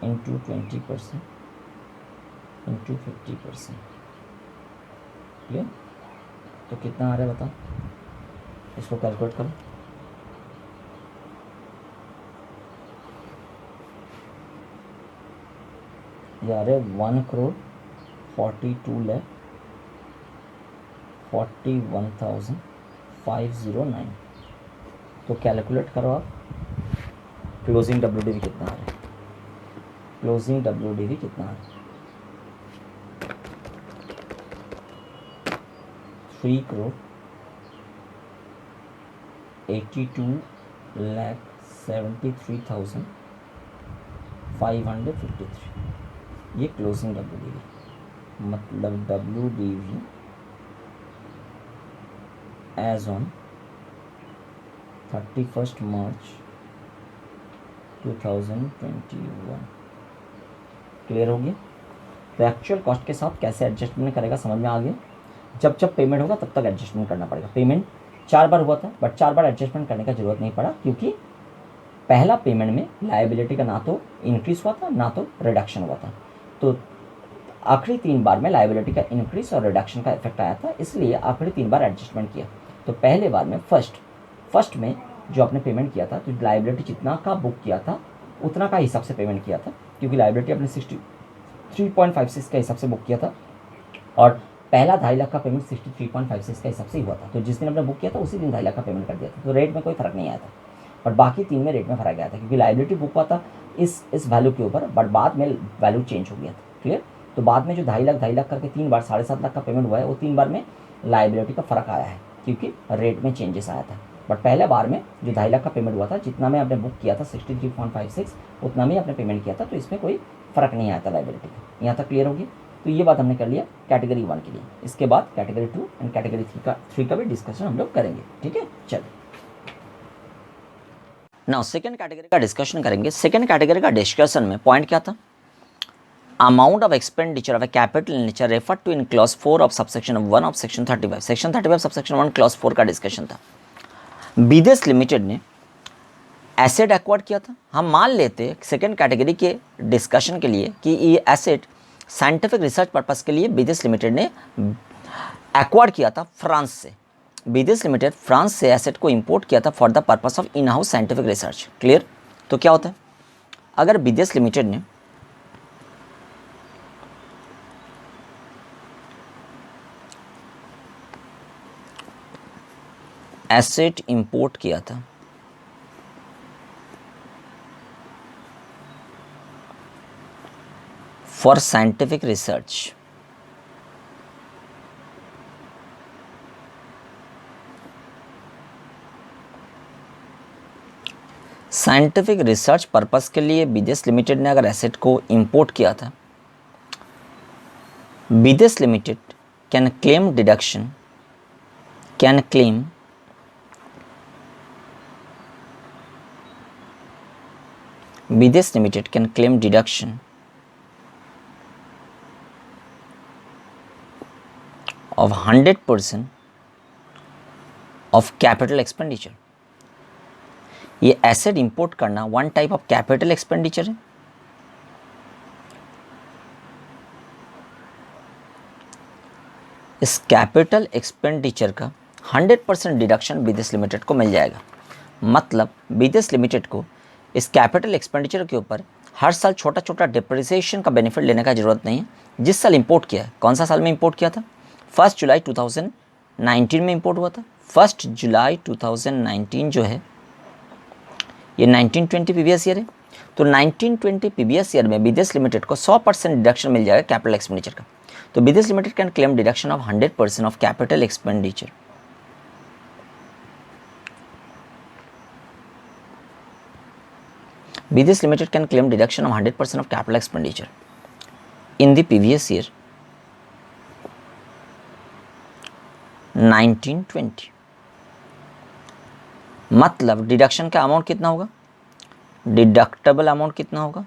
इंटू 20% इंटू 50%। क्लियर? तो कितना आ रहा है बताओ, इसको कैलकुलेट करो। ये आ रहा है 1,42,41,509। तो कैलकुलेट करो आप, क्लोजिंग WDV कितना आ रहा है, क्लोजिंग WDV कितना आ रहा है। 3,82,73,553। ये क्लोजिंग WDV, मतलब WDV as on 31 March 2021। Clear हो गया? तो एक्चुअल कॉस्ट के साथ कैसे एडजस्टमेंट करेगा समझ में आ गया। जब जब पेमेंट होगा तब तक एडजस्टमेंट करना पड़ेगा। पेमेंट 4 बार हुआ था, बट 4 बार एडजस्टमेंट करने का जरूरत नहीं पड़ा, क्योंकि पहला पेमेंट में लायबिलिटी का ना तो इंक्रीज हुआ था ना तो रिडक्शन हुआ था। तो आखिरी 3 बार में लायबिलिटी का इंक्रीज और रिडक्शन का इफेक्ट आया था, इसलिए आखिरी 3 बार एडजस्टमेंट किया। तो पहले बार में फर्स्ट में जो आपने पेमेंट किया था, तो लायबिलिटी जितना का बुक किया था उतना का हिसाब से पेमेंट किया था, क्योंकि लायबिलिटी आपने 63.56 के हिसाब से बुक किया था, और पहला 2.5 लाख का पेमेंट 63.56 के हिसाब से ही हुआ था। तो जिस दिन आपने बुक किया था उसी दिन 2.5 लाख का पेमेंट कर दिया था, तो रेट में कोई फर्क नहीं आया था। और बाकी 3 में रेट में फर्क आया था, क्योंकि लायबिलिटी बुक हुआ था इस वैल्यू के ऊपर, बट बाद में वैल्यू चेंज हो गया था। क्लियर? तो बाद में जो 2.5 लाख करके 3 बार 7.5 लाख का पेमेंट हुआ है, वो 3 बार में लायबिलिटी का फर्क आया है, क्योंकि रेट में चेंजेस आया था। बट पहले बार में जो 2.5 लाख का पेमेंट हुआ था, जितना में आपने बुक किया था 63.56, उतना में आपने पेमेंट किया था, तो इसमें कोई फर्क नहीं आया था लायबिलिटी का। यहाँ तक क्लियर होगी? तो ये बात हमने कर लिया कैटेगरी 1 के लिए। इसके बाद कैटेगरी 2 एंड कैटेगरी 3 का भी डिस्कशन हम लोग करेंगे, ठीक है। चलिए नाउ सेकंड कैटेगरी का डिस्कशन करेंगे। सेकंड कैटेगरी का डिस्कशन में पॉइंट क्या था, amount of expenditure of a capital nature refer to in clause 4 of subsection 1 of section 35। Section 35 subsection 1 clause 4 का डिस्कशन था। बीदेस लिमिटेड ने एसेट एक्वायर्ड किया था। हम मान लेते सेकंड कैटेगरी के डिस्कशन के लिए कि ये एसेट साइंटिफिक रिसर्च पर्पस के लिए बीदेस लिमिटेड ने एक्वायर्ड किया था फ्रांस से। बीदेस लिमिटेड फ्रांस से एसेट को इंपोर्ट किया था for the purpose of in house scientific research. Clear. तो क्या होता है, अगर बीदेस लिमिटेड ने एसेट इंपोर्ट किया था for scientific research, scientific research purpose के लिए बीदेस लिमिटेड ने अगर एसेट को इंपोर्ट किया था, बीदेस limited can claim deduction, can claim Bides limited can claim deduction of 100% of capital expenditure। ये एसेट इंपोर्ट करना one type of capital expenditure है। इस कैपिटल एक्सपेंडिचर का 100% डिडक्शन बीदेस लिमिटेड को मिल जाएगा। मतलब बीदेस लिमिटेड को इस कैपिटल एक्सपेंडिचर के ऊपर हर साल छोटा छोटा डिप्रिसिएशन का बेनिफिट लेने का जरूरत नहीं है। जिस साल इंपोर्ट किया है, कौन सा साल में इंपोर्ट किया था, 1 जुलाई 2019 में इंपोर्ट हुआ था। 1 जुलाई 2019 जो है ये 1920 पीवीएस ईयर है। तो 1920 पीवीएस ईयर में बीदेस लिमिटेड को 100% डिडक्शन मिल जाएगा कैपिटल एक्सपेंडिचर का। तो Bides limited can claim deduction of 100% of capital expenditure. Bides limited can claim deduction of 100% of capital expenditure in the previous year 1920। मतलब डिडक्शन का अमाउंट कितना होगा, डिडक्टेबल अमाउंट कितना होगा,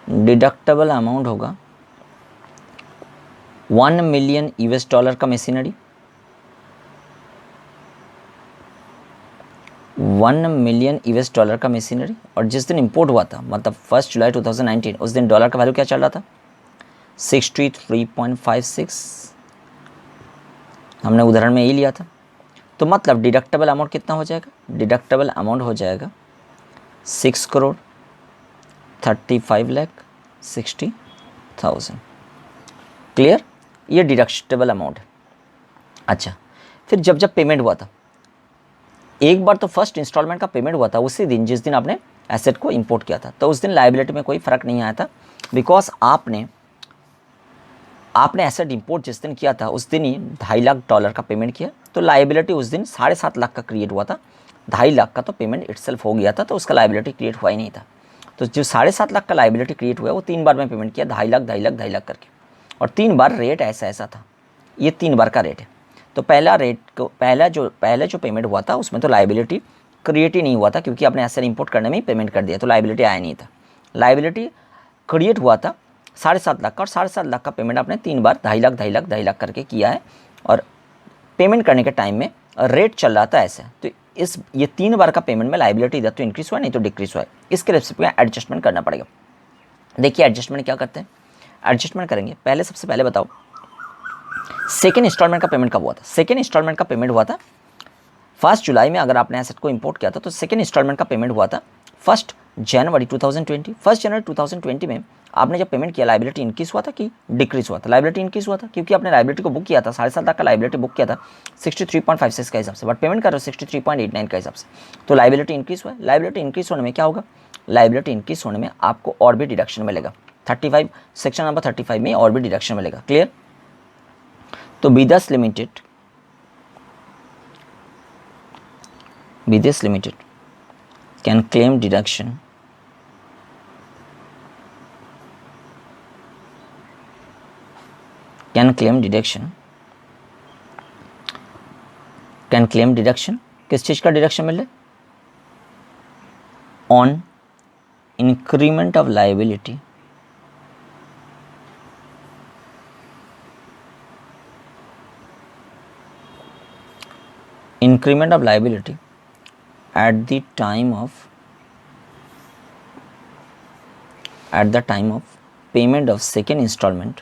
डिडक्टेबल अमाउंट होगा $1 मिलियन का मशीनरी, 1 मिलियन का मशीनरी। और जिस दिन इंपोर्ट हुआ था मतलब 1 जुलाई 2019, उस दिन डॉलर का वैल्यू क्या चल रहा था, 63.56। हमने उदाहरण में यही लिया था। तो मतलब डिडक्टेबल अमाउंट कितना हो जाएगा, डिडक्टेबल अमाउंट हो जाएगा 6,35,60,000। क्लियर, ये डिडक्टेबल अमाउंट है। अच्छा, फिर जब जब पेमेंट हुआ था, एक बार तो फर्स्ट इंस्टॉलमेंट का पेमेंट हुआ था उसी दिन जिस दिन आपने एसेट को इंपोर्ट किया था। तो उस दिन लायबिलिटी में कोई फ़र्क नहीं आया था, बिकॉज आपने एसेट इंपोर्ट जिस दिन किया था उस दिन ही $2.5 लाख का पेमेंट किया। तो लायबिलिटी उस दिन 7.5 लाख का क्रिएट हुआ था। 2.5 लाख का तो पेमेंट इटसेल्फ हो गया था, तो उसका लायबिलिटी क्रिएट हुआ ही नहीं था। तो जो 7.5 लाख का लायबिलिटी क्रिएट हुआ वो 3 बार में पेमेंट किया, 2.5 लाख 2.5 लाख 2.5 लाख करके। और 3 बार रेट ऐसा था, ये 3 बार का रेट है। तो पहला जो पेमेंट हुआ था उसमें तो लायबिलिटी क्रिएट ही नहीं हुआ था, क्योंकि आपने एसेट इंपोर्ट करने में ही पेमेंट कर दिया, तो लायबिलिटी आया नहीं था। लायबिलिटी क्रिएट हुआ था 7.5 लाख का, और 7.5 लाख का पेमेंट आपने 3 बार 2.5 लाख 2.5 लाख 2.5 लाख करके किया है। और पेमेंट करने के टाइम में रेट चल रहा था ऐसे। तो ये 3 बार का पेमेंट में लायबिलिटी इधर तो इंक्रीज हुआ नहीं तो डिक्रीज हुआ है। इसके रेसिपी में एडजस्टमेंट करना पड़ेगा। देखिए एडजस्टमेंट क्या करते हैं, एडजस्टमेंट करेंगे। सबसे पहले बताओ सेकेंड इंस्टॉलमेंट का पेमेंट कब हुआ था। सेकेंड इंस्टॉलमेंट का पेमेंट हुआ था 1 जुलाई में। अगर आपने एसेट को इंपोर्ट किया था तो सेकेंड इंस्टॉलमेंट का पेमेंट हुआ था 1 जनवरी 2020। 1 जनवरी 2020 में आपने जब पेमेंट किया, लायबिलिटी इंक्रीज हुआ था कि डिक्रीज हुआ था, लायबिलिटी इंक्रीज हुआ था, क्योंकि आपने लायबिलिटी को बुक किया था 7.5 लाख का लायबिलिटी बुक किया था 63.56 का हिसाब से, बट पेमेंट कर रहे हो 63.89 का हिसाब से। तो लायबिलिटी इंक्रीज हुआ है। लायबिलिटी इंक्रीज होने में क्या होगा, लायबिलिटी इंक्रीज होने में आपको और भी डिडक्शन मिलेगा। 35 सेक्शन नंबर 35 में और भी डिडक्शन मिलेगा। क्लियर। तो Bides limited can claim deduction can claim deduction, can claim deduction, किस चीज़ का डिडक्शन मिल रहा है? On increment of liability increment of liability at the time of payment of second installment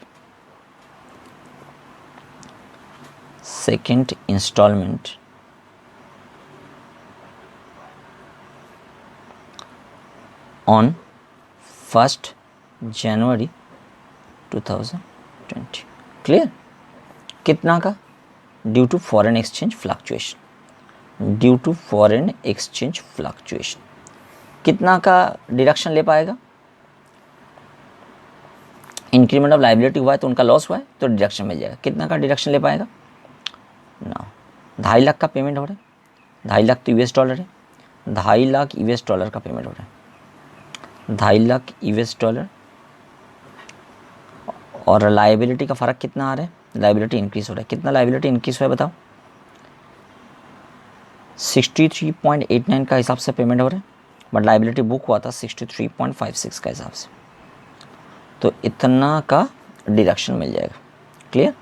on 1st January 2020. Clear? कितना का? Due to foreign exchange fluctuation, due to foreign exchange fluctuation कितना का डिडक्शन ले पाएगा? इंक्रीमेंट ऑफ लाइबिलिटी हुआ है तो उनका लॉस हुआ है तो डिडक्शन मिल जाएगा। कितना का डिडक्शन ले पाएगा? ना, 2.5 लाख का पेमेंट हो रहा है, 2.5 लाख तो यूएस डॉलर है, 2.5 लाख यूएस डॉलर का पेमेंट हो रहा है, 2.5 लाख यूएस डॉलर, और लाइबिलिटी का फ़र्क कितना आ रहा है? लाइबिलिटी इंक्रीज हो रहा है। कितना लाइबिलिटी इंक्रीज हुआ है बताओ? 63.89 का हिसाब से पेमेंट हो रहा है, बट लाइबिलिटी बुक हुआ था 63.56 का हिसाब से, तो इतना का डिडक्शन मिल जाएगा। क्लियर?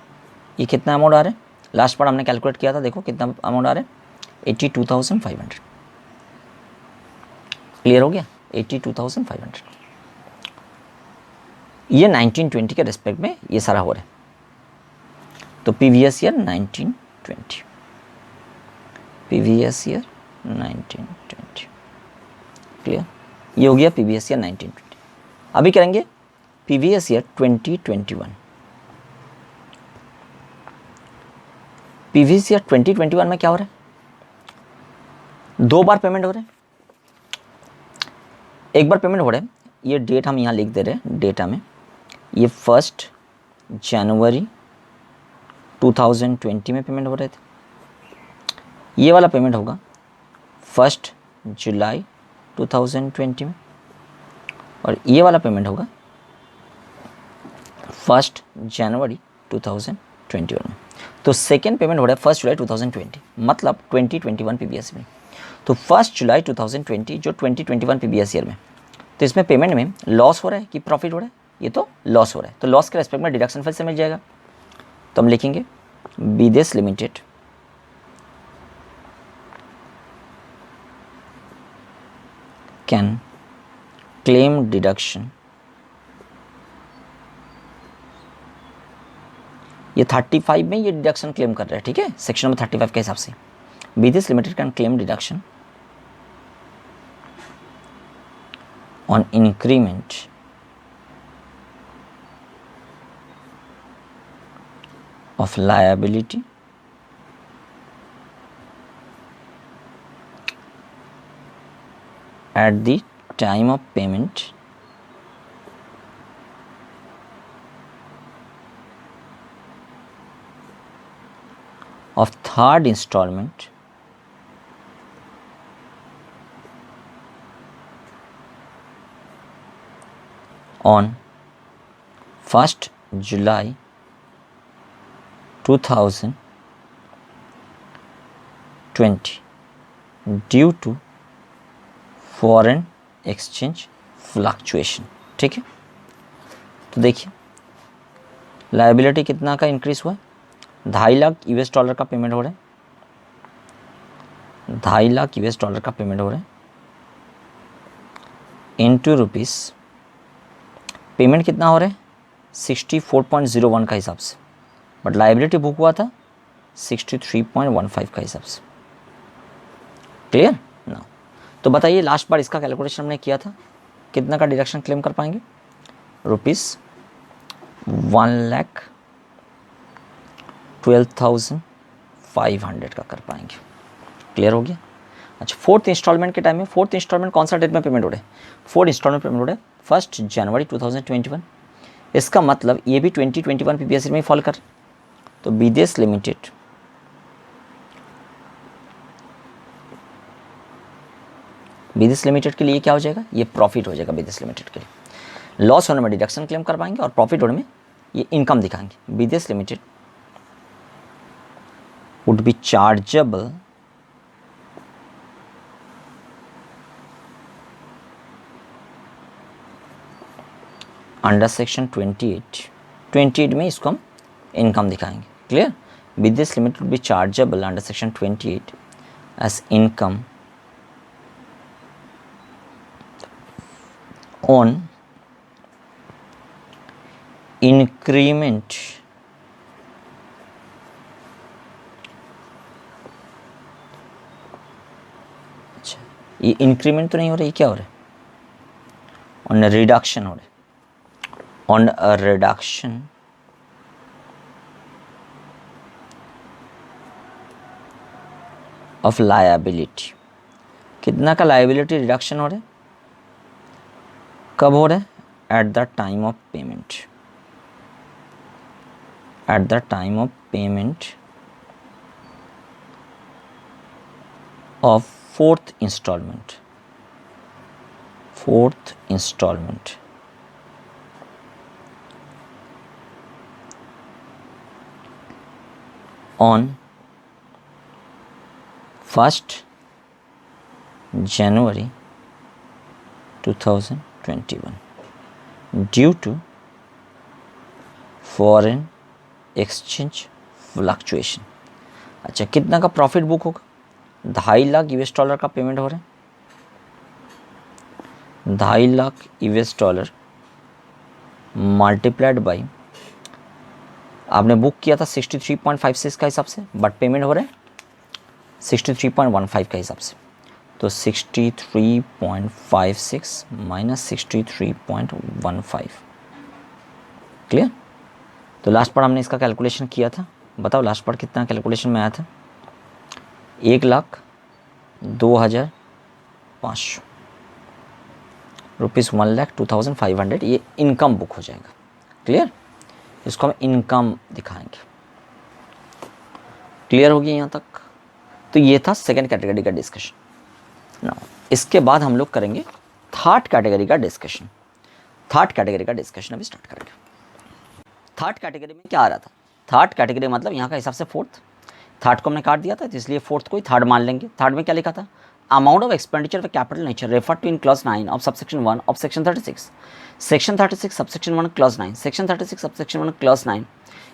ये कितना अमाउंट आ रहा है? लास्ट बार हमने कैलकुलेट किया था, देखो कितना अमाउंट आ रहा है, 82,500। क्लियर हो गया? 82,500। ये 1920 के रिस्पेक्ट में ये सारा हो रहा है, तो previous year 1920, previous year 1920। Clear? ये हो गया प्रीवियस ईयर 1920। अभी करेंगे प्रीवियस ईयर 2021। प्रीवियस ईयर 2021 में क्या हो रहा है? 2 बार पेमेंट हो रहा है। एक बार पेमेंट हो रहा है, ये डेट हम यहाँ लिख दे रहे हैं डेटा में, ये 1 जनवरी 2020 में पेमेंट हो रहे थे। ये वाला पेमेंट होगा 1 जुलाई 2020 में, और ये वाला पेमेंट होगा 1 जनवरी 2021 में। तो सेकेंड पेमेंट हो रहा है 1 जुलाई 2020, मतलब 2021 पीबीएस में। तो 1 जुलाई 2020 जो 2021 पीबीएस ईयर में, तो इसमें पेमेंट में लॉस हो रहा है कि प्रॉफिट हो रहा है? ये तो लॉस हो रहा है, तो लॉस के रेस्पेक्ट में डिडक्शन फिर से मिल जाएगा। तो हम लिखेंगे बीदेश लिमिटेड कैन क्लेम डिडक्शन, ये 35 में ये डिडक्शन क्लेम कर रहा है, ठीक है, सेक्शन नंबर 35 के हिसाब से। Bidesh limited can claim deduction on increment of liability at the time of payment of third installment on 1 July 2020 due to foreign exchange fluctuation। ठीक है, तो देखिए लायबिलिटी कितना का इंक्रीज हुआ है? 2.5 लाख यूएस डॉलर का पेमेंट हो रहा है, 2.5 लाख यूएस डॉलर का पेमेंट हो रहा है इनटू रुपीस। पेमेंट कितना हो रहा है? 64.01 का हिसाब से, बट लाइबिलिटी बुक हुआ था 63.15 का हिसाब से। क्लियर ना? तो बताइए लास्ट बार इसका कैलकुलेशन हमने किया था, कितना का डिडक्शन क्लेम कर पाएंगे? ₹1,12,500 का कर पाएंगे। क्लियर हो गया? अच्छा, 4th इंस्टॉलमेंट के टाइम में, 4th इंस्टॉलमेंट कौन सा डेट में पेमेंट हो रहा है? 4th इंस्टॉलमेंट पेमेंट हो रहा है 1 जनवरी 2021। इसका मतलब ये भी 2021 पीबीएस में ही फॉल कर, तो बीदेश लिमिटेड के लिए क्या हो जाएगा? ये प्रॉफिट हो जाएगा बीदेश लिमिटेड के लिए। लॉस होने में डिडक्शन क्लेम कर पाएंगे और प्रॉफिट होने में ये इनकम दिखाएंगे। BDS limited would be chargeable under section 28 में इसको हम इनकम दिखाएंगे। Clear? BDS limited would be chargeable under section 28 as income on increment अच्छा, ये इंक्रीमेंट तो नहीं हो रहा, ये क्या हो रहा है? ऑन रिडक्शन हो रहा है, on a reduction of liability. कितना का लायबिलिटी रिडक्शन हो रहा है? कब हो रहा है? At the time of payment, at the time of payment of fourth installment on 1st January 2021 due to foreign exchange fluctuation। अच्छा, कितना का प्रॉफिट बुक होगा? 2.5 लाख $2.5 का पेमेंट हो रहा है। 2.5 लाख $2.5 मल्टीप्लाइड बाई, आपने बुक किया था 63.56 का हिसाब से, बट पेमेंट हो रहा है 63.15 का हिसाब से। तो 63.56 माइनस 63.15। क्लियर? तो लास्ट पर हमने इसका कैलकुलेशन किया था, बताओ लास्ट पर कितना कैलकुलेशन में आया था? 1,02,500 रुपीज़, 1,02,500 ये इनकम बुक हो जाएगा। क्लियर? इसको हम इनकम दिखाएंगे। क्लियर हो गया यहाँ तक? तो ये था सेकंड कैटेगरी का डिस्कशन। ना इसके बाद हम लोग करेंगे थर्ड कैटेगरी का डिस्कशन। थर्ड कैटेगरी का डिस्कशन अभी स्टार्ट करेंगे। थर्ड कैटेगरी में क्या आ रहा था? थर्ड कैटेगरी मतलब यहाँ का हिसाब से फोर्थ, थर्ड को हमने काट दिया था तो इसलिए फोर्थ को ही थर्ड मान लेंगे। थर्ड में क्या लिखा था? Amount of expenditure of capital nature refer to in clause 9 of subsection 1 of section 36, section 36 subsection 1 clause 9, section 36 subsection 1 clause 9।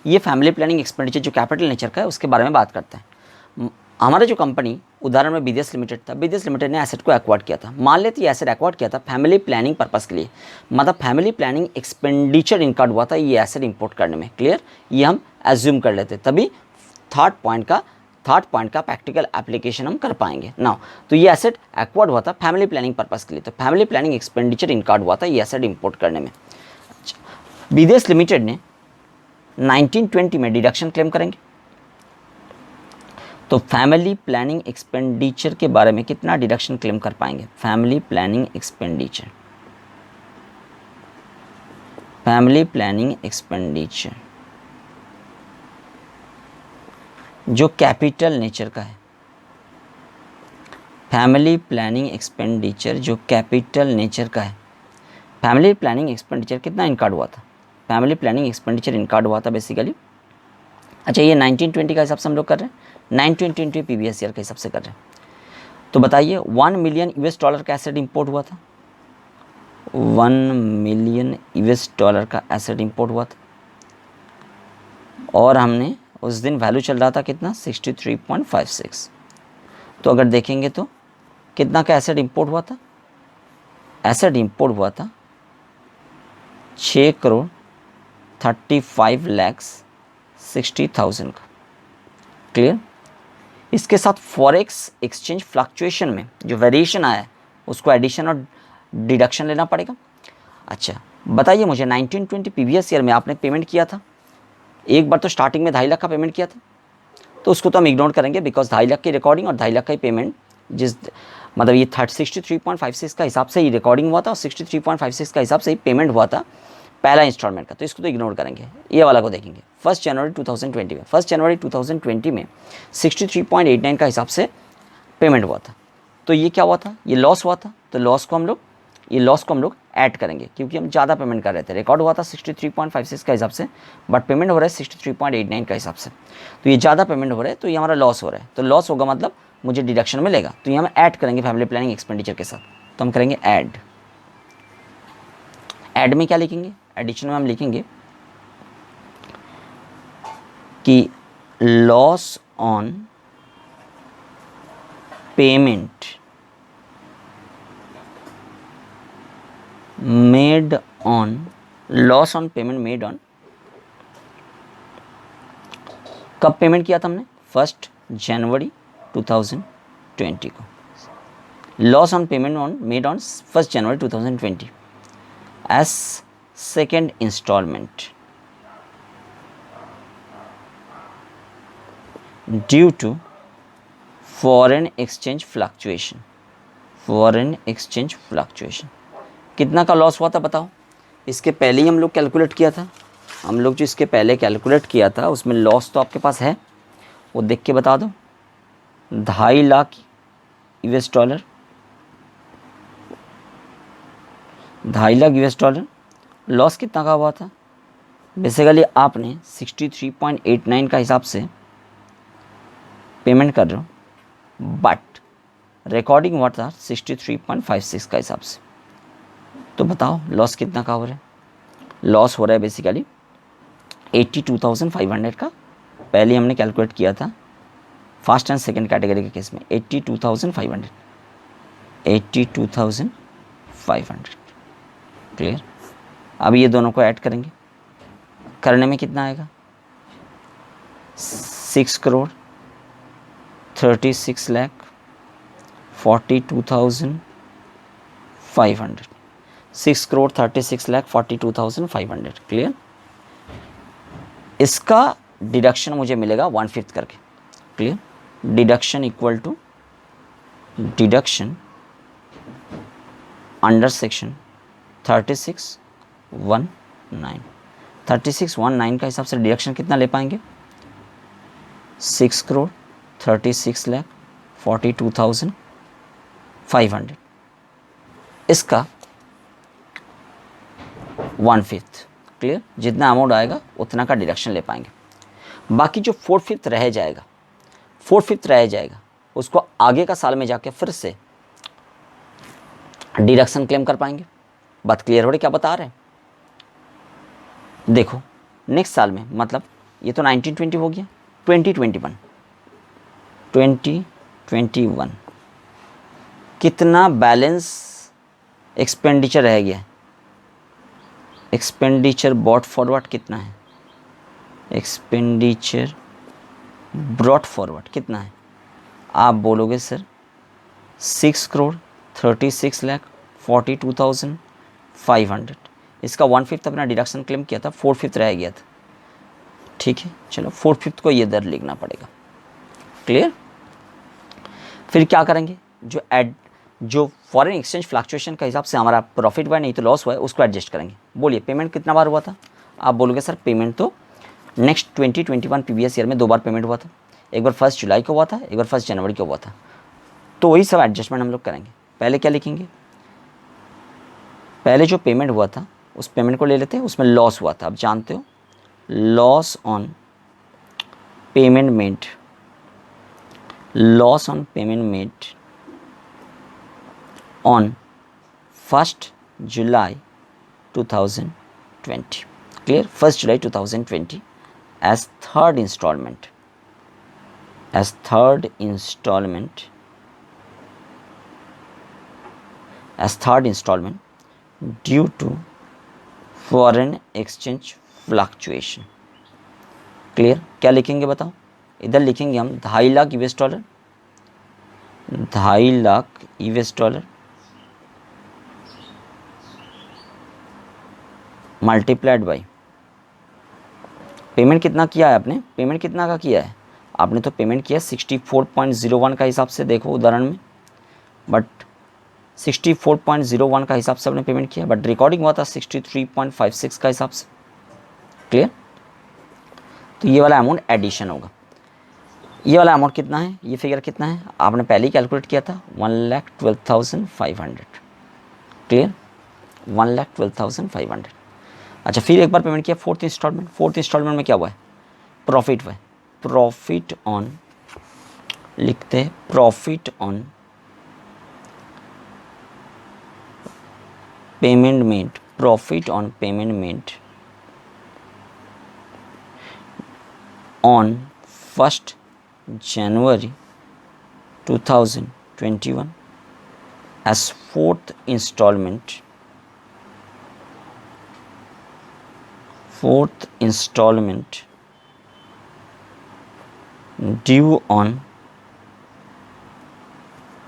ये फैमिली प्लानिंग एक्सपेंडिचर जो कैपिटल नेचर का है उसके बारे में बात करता है। हमारा जो कंपनी उदाहरण में BDS लिमिटेड था, BDS लिमिटेड ने एसेट को एक्वायर्ड किया था। मान लेते ये एसेट एक्वायर्ड किया था फैमिली प्लानिंग पर्पस के लिए, मतलब फैमिली प्लानिंग एक्सपेंडिचर इनकर्ड हुआ था ये एसेट इंपोर्ट करने में। क्लियर? ये हम एज्यूम कर लेते, तभी थर्ड पॉइंट का प्रैक्टिकल एप्लीकेशन हम कर पाएंगे ना। तो ये एसेट एक्वायर्ड हुआ था फैमिली प्लानिंग पर्पस के लिए, तो फैमिली प्लानिंग एक्सपेंडिचर इनकर्ड हुआ था ये एसेट इंपोर्ट करने में। BDS लिमिटेड ने 1920 में डिडक्शन क्लेम करेंगे। तो फैमिली प्लानिंग एक्सपेंडिचर के बारे में कितना डिडक्शन क्लेम कर पाएंगे? फैमिली प्लानिंग एक्सपेंडिचर जो कैपिटल नेचर का है, फैमिली प्लानिंग एक्सपेंडिचर जो कैपिटल नेचर का है। फैमिली प्लानिंग एक्सपेंडिचर कितना इनकार्ड हुआ था? फैमिली प्लानिंग एक्सपेंडिचर इनकार्ड हुआ था बेसिकली। अच्छा, ये 1920 का हिसाब से हम लोग कर रहे हैं, 1920 PBS ईयर के हिसाब से कर रहे हैं। तो बताइए $1 मिलियन का एसेट इंपोर्ट हुआ था, $1 मिलियन का एसेट इंपोर्ट हुआ था, और हमने उस दिन वैल्यू चल रहा था कितना? 63.56। तो अगर देखेंगे तो कितना का एसेट इंपोर्ट हुआ था? एसेट इंपोर्ट हुआ था 6,35,60,000 का। क्लियर? इसके साथ फॉरेक्स एक्सचेंज फ्लक्चुएशन में जो वेरिएशन आया है उसको एडिशन और डिडक्शन लेना पड़ेगा। अच्छा बताइए मुझे, 1920 PBS ईयर में आपने पेमेंट किया था एक बार, तो स्टार्टिंग में 2.5 लाख का पेमेंट किया था, तो उसको तो हम इग्नोर करेंगे बिकॉज 2.5 लाख की रिकॉर्डिंग और 2.5 लाख का ही पेमेंट, जिस मतलब ये 63.56 का हिसाब से ही रिकॉर्डिंग हुआ था और 63.56 का हिसाब से ही पेमेंट हुआ था पहला इंस्टॉलमेंट का, तो इसको तो इग्नोर करेंगे। ये वाला को देखेंगे 1 जनवरी 2020 में। 1 जनवरी 2020 में 63.89 का हिसाब से पेमेंट हुआ था, तो ये क्या हुआ था? ये लॉस हुआ था। तो लॉस को हम लोग ऐड करेंगे, क्योंकि हम ज़्यादा पेमेंट कर रहे थे। रिकॉर्ड हुआ था 63.56 का हिसाब से, बट पेमेंट हो रहा है 63.89 का हिसाब से। तो ये ज़्यादा पेमेंट हो रहा है, तो ये हमारा लॉस हो रहा है। तो लॉस होगा मतलब मुझे डिडक्शन मिलेगा, तो ये हम ऐड करेंगे फैमिली प्लानिंग एक्सपेंडिचर के साथ। तो हम करेंगे ऐड। ऐड में क्या लिखेंगे, एडिशन में हम लिखेंगे कि loss on payment made on, loss on payment made on, कब पेमेंट किया था हमने, 1 जनवरी 2020 को। Loss on payment on made on 1 January 2020 as second installment due to foreign exchange fluctuation. Foreign exchange fluctuation कितना का लॉस हुआ था बताओ। इसके पहले ही हम लोग कैलकुलेट किया था, हम लोग जो इसके पहले कैलकुलेट किया था उसमें लॉस तो आपके पास है, वो देख के बता दो। 2.5 lakh US dollar, 2.5 lakh US dollar loss कितना का हुआ था। बेसिकली आपने 63.89 का हिसाब से पेमेंट कर रहे हो, बट रिकॉर्डिंग हुआ था 63.56 का हिसाब से। तो बताओ लॉस कितना का हो रहा है। लॉस हो रहा है बेसिकली 82,500 का, पहले हमने कैलकुलेट किया था फर्स्ट एंड सेकंड कैटेगरी के केस में 82,500, 82,500। क्लियर। अब ये दोनों को ऐड करेंगे, करने में कितना आएगा, 6,36,42,500, 6,36,42,500। क्लियर। इसका डिडक्शन मुझे मिलेगा 1/5 करके। क्लियर। Deduction equal to deduction under section 3619, 3619 का हिसाब से डिडक्शन कितना ले पाएंगे, 6,36,42,500, इसका 1/5। क्लियर। जितना अमाउंट आएगा उतना का डिडक्शन ले पाएंगे। बाकी जो 4/5 रह जाएगा, 4/5 रह जाएगा, उसको आगे का साल में जाके फिर से डिडक्शन क्लेम कर पाएंगे। बात क्लियर हो रही, क्या बता रहे हैं। देखो नेक्स्ट साल में, मतलब ये तो 1920 हो गया, 2021 कितना बैलेंस एक्सपेंडिचर रह गया। एक्सपेंडिचर बॉट फॉरवर्ड कितना है, एक्सपेंडिचर ब्रॉट फॉरवर्ड कितना है। आप बोलोगे सर 6,36,42,500, इसका 1/5 अपना डिडक्शन क्लेम किया था, 4/5 रह गया था। ठीक है, चलो 4/5 को ये दर लिखना पड़ेगा। क्लियर। फिर क्या करेंगे, जो फॉरेन एक्सचेंज फ्लक्चुएशन का हिसाब से हमारा प्रॉफिट हुआ है, नहीं तो लॉस हुआ है, उसको एडजस्ट करेंगे। बोलिए पेमेंट कितना बार हुआ था। आप बोलोगे सर पेमेंट तो नेक्स्ट 2021 प्रीवियस ईयर में 2 बार पेमेंट हुआ था, एक बार 1 जुलाई को हुआ था, एक बार 1 जनवरी को हुआ था। तो वही सब एडजस्टमेंट हम लोग करेंगे। पहले क्या लिखेंगे, पहले जो पेमेंट हुआ था उस पेमेंट को ले लेते हैं, उसमें लॉस हुआ था, आप जानते हो, loss on payment made, loss on payment made on 1 July 2020। Clear. 1 July 2020 as third installment, due to foreign exchange fluctuation। Clear. क्या लिखेंगे बताओ, इधर लिखेंगे हम 2.5 lakh US dollar, 2.5 lakh US dollar multiplied by payment कितना किया है आपने, पेमेंट कितना का किया है आपने, तो पेमेंट किया 64.01 का हिसाब से। देखो उदाहरण में, बट 64.01 का हिसाब से आपने पेमेंट किया, बट रिकॉर्डिंग हुआ था 63.56 का हिसाब से। क्लियर। तो ये वाला अमाउंट एडिशन होगा। ये वाला अमाउंट कितना है, ये फिगर कितना है, आपने पहले ही कैलकुलेट किया था 1,12,500। क्लियर। 1,12,500। अच्छा, फिर एक बार पेमेंट किया, फोर्थ इंस्टॉलमेंट में क्या हुआ है, प्रॉफिट हुआ है। प्रॉफिट ऑन, लिखते हैं profit on payment made, profit on payment made on 1st January 2021 as fourth installment due on,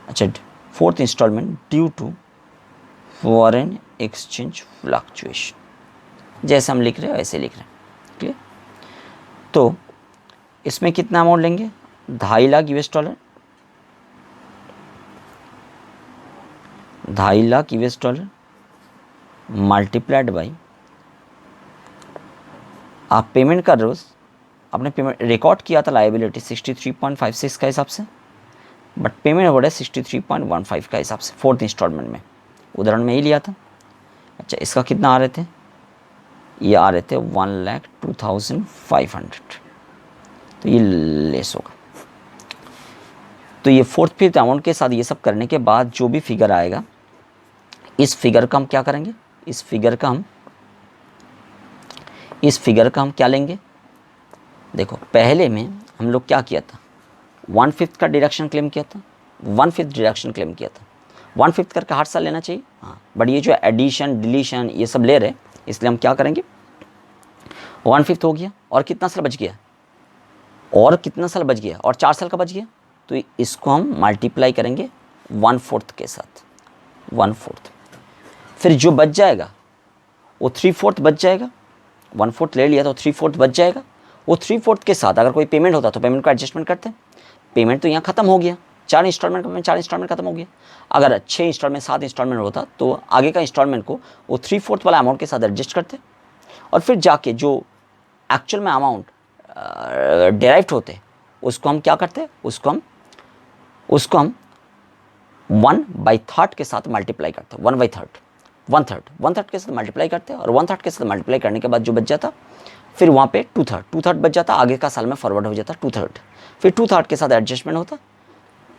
अच्छा, fourth installment due to foreign exchange fluctuation. जैसे हम लिख रहे हैं वैसे लिख रहे हैं, क्लियर। तो इसमें कितना अमाउंट लेंगे, 2.5 lakh US dollar, 2.5 lakh US dollar multiplied by, आप पेमेंट कर रहे हो, आपने पेमेंट रिकॉर्ड किया था लाइबिलिटी 63.56 का हिसाब से, बट पेमेंट हो रहा है 63.15 का हिसाब से फोर्थ इंस्टॉलमेंट में, उदाहरण में ही लिया था। अच्छा, इसका कितना आ रहे थे, ये आ रहे थे 1,02,500, तो ये लेस होगा। तो ये फोर्थ फिफ्थ अमाउंट के साथ ये सब करने के बाद जो भी फिगर आएगा, इस फिगर का हम क्या करेंगे, इस फिगर का हम क्या लेंगे। देखो, पहले में हम लोग क्या किया था, 1/5 का डिडक्शन क्लेम किया था, 1/5 डिडक्शन क्लेम किया था। 1/5 करके हर साल लेना चाहिए, हाँ, बट ये जो एडिशन डिलीशन ये सब ले रहे, इसलिए हम क्या करेंगे, 1/5 हो गया, और कितना साल बच गया, और 4 साल का बच गया, तो इसको हम मल्टीप्लाई करेंगे 1/4 के साथ, 1/4। फिर जो बच जाएगा वो 3/4 बच जाएगा, 1/4 ले लिया तो 3/4 बच जाएगा। वो 3/4 के साथ अगर कोई पेमेंट होता तो पेमेंट को एडजस्टमेंट करते हैं। पेमेंट तो यहाँ खत्म हो गया, 4 इंस्टॉलमेंट में 4 इंस्टॉलमेंट खत्म हो गया। अगर 6 इंस्टॉलमेंट 7 इंस्टॉलमेंट होता तो आगे का इंस्टॉलमेंट को वो 3/4 वाला अमाउंट के साथ एडजस्ट करते, और फिर जाके जो एक्चुअल में अमाउंट डेराइव्ड होते उसको हम क्या करते, उसको हम 1/3 के साथ मल्टीप्लाई करते, 1/3 के साथ मल्टीप्लाई करते, और 1/3 के साथ मल्टीप्लाई करने के बाद जो बच जाता, फिर वहाँ पे 2/3 बच जाता, आगे का साल में फॉरवर्ड हो जाता 2/3, फिर 2/3 के साथ एडजस्टमेंट होता,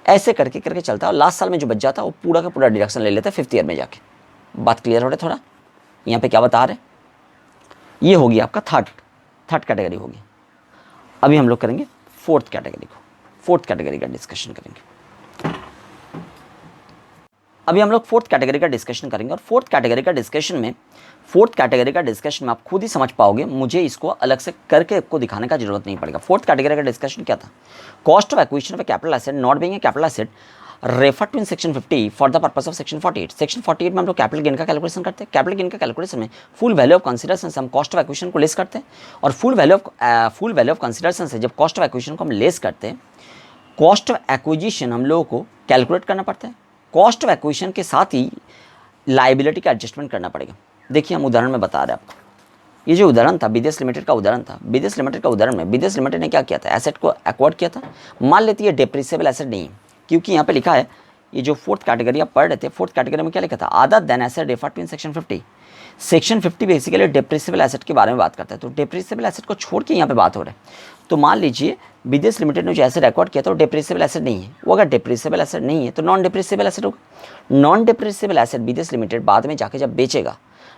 ऐसे करके करके चलता, और लास्ट साल में जो बच जाता वो पूरा का पूरा डिडक्शन ले लेता 5th ईयर में जाके। बात क्लियर हो रहा है थोड़ा, यहाँ पे क्या बता रहे, ये होगी आपका थर्ड कैटेगरी होगी। अभी हम लोग करेंगे फोर्थ कैटेगरी का डिस्कशन करेंगे। अभी हम लोग फोर्थ कैटेगरी का डिस्कशन करेंगे, और फोर्थ कैटेगरी का डिस्कशन में आप खुद ही समझ पाओगे, मुझे इसको अलग से करके आपको दिखाने का जरूरत नहीं पड़ेगा। फोर्थ कैटेगरी का डिस्कशन क्या था, cost of acquisition of a capital asset not being a capital asset refer to in section 50 for the purpose of section 48। Section 48 में हम लोग कैपिटल गेन का कैलकुलेशन करते हैं। कैपिटल गेन का कैलकुलेशन में फुल वैल्यू ऑफ कंसिडरेशन से हम कॉस्ट ऑफ एक्विजिशन को लेस करते हैं, और फुल वैल्यू ऑफ कंसिडरेशन से जब कॉस्ट ऑफ एक्विजिशन को हम लेस करते हैं, कॉस्ट ऑफ एक्विजिशन हम लोगों को कैलकुलेट करना पड़ता है। कॉस्ट ऑफ एक्विजिशन के साथ ही लाइबिलिटी का एडजस्टमेंट करना पड़ेगा। देखिए, हम उदाहरण में बता रहे हैं आपको, ये जो उदाहरण था विदेश लिमिटेड का उदाहरण था। विदेश लिमिटेड का उदाहरण में विदेश लिमिटेड ने क्या किया था, एसेट को एक्वायर्ड किया था। मान लेते ये डेप्रिसिएबल एसेट नहीं है, क्योंकि यहाँ पे लिखा है, ये जो फोर्थ कैटेगरी आप पढ़ रहे थे, फोर्थ कैटेगरी में क्या लिखा था, other than asset refer to in section 50। Section 50 basically depreciable asset के बारे में बात करता है, तो डेप्रिसिएबल एसेट को छोड़ के यहाँ पे बात हो रहा है। तो मान लीजिए विदेश लिमिटेड ने जो एसेट एक्वायर्ड किया था वो डेप्रिसिएबल एसेट नहीं है, वो अगर डेप्रिसिएबल एसेट नहीं है तो नॉन डेप्रिसिएबल एसेट होगा। नॉन डेप्रिसिएबल एसेट विदेश लिमिटेड बाद में जाके जब बेचेगा,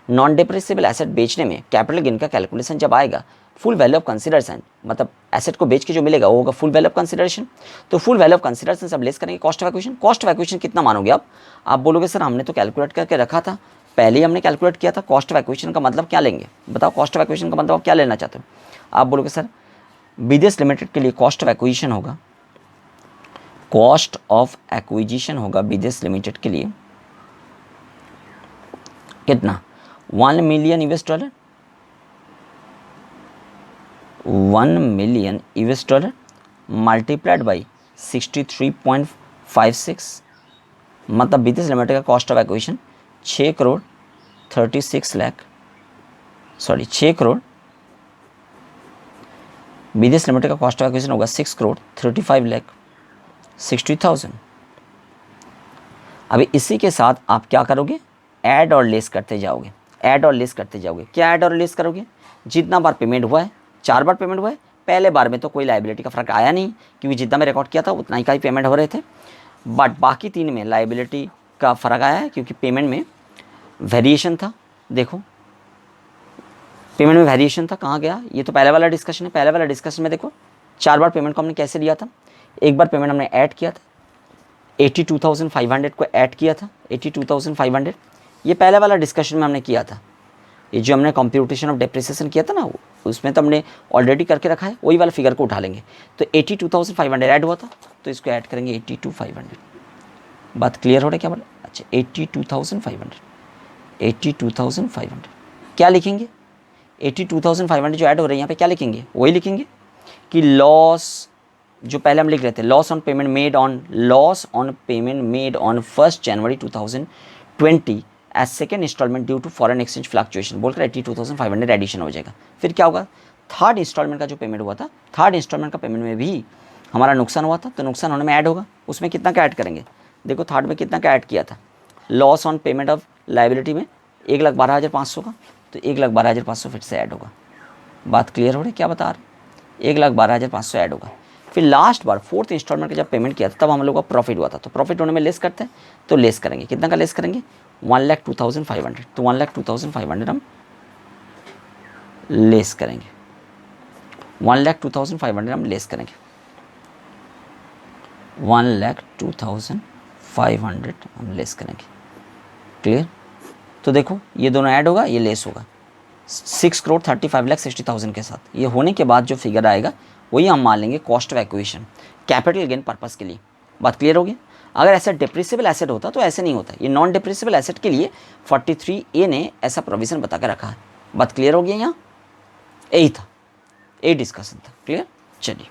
नॉन डेप्रिसिएबल एसेट बेचने में कैपिटल गेन का कैलकुलेशन जब आएगा, फुल वैल्यू ऑफ कंसिडरेशन, मतलब एसेट को बेच के जो मिलेगा वो होगा फुल वैल्यू ऑफ कंसिडरेशन। तो फुल वैल्यू ऑफ कंसिडरेशन सब लेस करेंगे cost of acquisition. Cost of acquisition कितना मानोगे आप बोलोगे सर हमने तो कैलकुलेट करके रखा था, पहले ही हमने कैलकुलेट किया था। कॉस्ट ऑफ एक्विजिशन का मतलब क्या लेंगे, बताओ, कॉस्ट ऑफ एक्विजिशन का मतलब आप क्या लेना चाहते हो। आप बोलोगे सर विदेश लिमिटेड के लिए कॉस्ट ऑफ एक्विजिशन होगा, विदेश लिमिटेड के लिए कितना, $1 million $1 million मल्टीप्लाइड बाई 63.56, मतलब विदेश लिमिटेड का cost of acquisition 6 crore 6 crore, विदेश लिमिटेड का कॉस्ट ऑफ एक्विजिशन होगा 6 करोड़ 35,60,000। अभी इसी के साथ आप क्या करोगे, ऐड और लेस करते जाओगे, ऐड और लेस करते जाओगे। क्या ऐड और लेस करोगे? जितना बार पेमेंट हुआ है, 4 बार पेमेंट हुआ है, पहले बार में तो कोई लाइबिलिटी का फ़र्क आया नहीं क्योंकि जितना मैं रिकॉर्ड किया था उतना ही का ही पेमेंट हो रहे थे, बट बाकी 3 में लाइबिलिटी का फ़र्क आया है क्योंकि पेमेंट में वेरिएशन था। देखो पेमेंट में वेरिएशन था, कहाँ गया? ये तो पहले वाला डिस्कशन है। पहले वाला डिस्कशन में देखो 4 बार पेमेंट को हमने कैसे लिया था, एक बार पेमेंट हमने ऐड किया था, 82,500 को ऐड किया था, 82,500, ये पहले वाला डिस्कशन में हमने किया था। ये जो हमने कंप्यूटेशन ऑफ डेप्रिसिएशन किया था ना, उसमें तो हमने ऑलरेडी करके रखा है, वही वाला फिगर को उठा लेंगे। तो 82,500 ऐड हुआ था, तो इसको ऐड करेंगे 82,500। बात क्लियर हो रहा है क्या बोले? अच्छा 82,500, 82,500 क्या लिखेंगे? 82,500 जो ऐड हो रहे हैं यहाँ पे क्या लिखेंगे? वही लिखेंगे कि लॉस जो पहले हम लिख रहे थे, loss on payment made on 1 January 2020 as second installment due to foreign exchange fluctuation बोलकर 82,500 एडिशन हो जाएगा। फिर क्या होगा? थर्ड इंस्टॉलमेंट का जो पेमेंट हुआ था, थर्ड इंस्टॉलमेंट का पेमेंट में भी हमारा नुकसान हुआ था, तो नुकसान होने में ऐड होगा। उसमें कितना का ऐड करेंगे? देखो थर्ड में कितना का ऐड किया था, loss on payment of liability में 1,12,500 का, तो 1,12,500 फिर से ऐड होगा। बात क्लियर हो रही है क्या बता रहे? 1,12,500 ऐड होगा। फिर लास्ट बार फोर्थ इंस्टॉलमेंट का जब पेमेंट किया था तब हम लोग का प्रॉफिट हुआ था, तो प्रॉफिट होने में लेस करते हैं, तो लेस करेंगे। कितना का लेस करेंगे? 1,02,500, तो 1,02,500 हम लेस करेंगे, 1,02,500 हम लेस करेंगे, 1,02,500 हम लेस करेंगे। क्लियर? तो देखो ये दोनों ऐड होगा, ये लेस होगा 6,35,60,000 के साथ। ये होने के बाद जो फिगर आएगा वही हम मान लेंगे cost of acquisition capital gain purpose के लिए। बात क्लियर होगी? अगर ऐसा डिप्रेसिबल एसेट होता तो ऐसे नहीं होता। ये नॉन डिप्रेसिबल एसेट के लिए 43A ने ऐसा प्रोविज़न बता कर रखा है। बात क्लियर हो गया? यहाँ यही था, यही डिस्कशन था। क्लियर? चलिए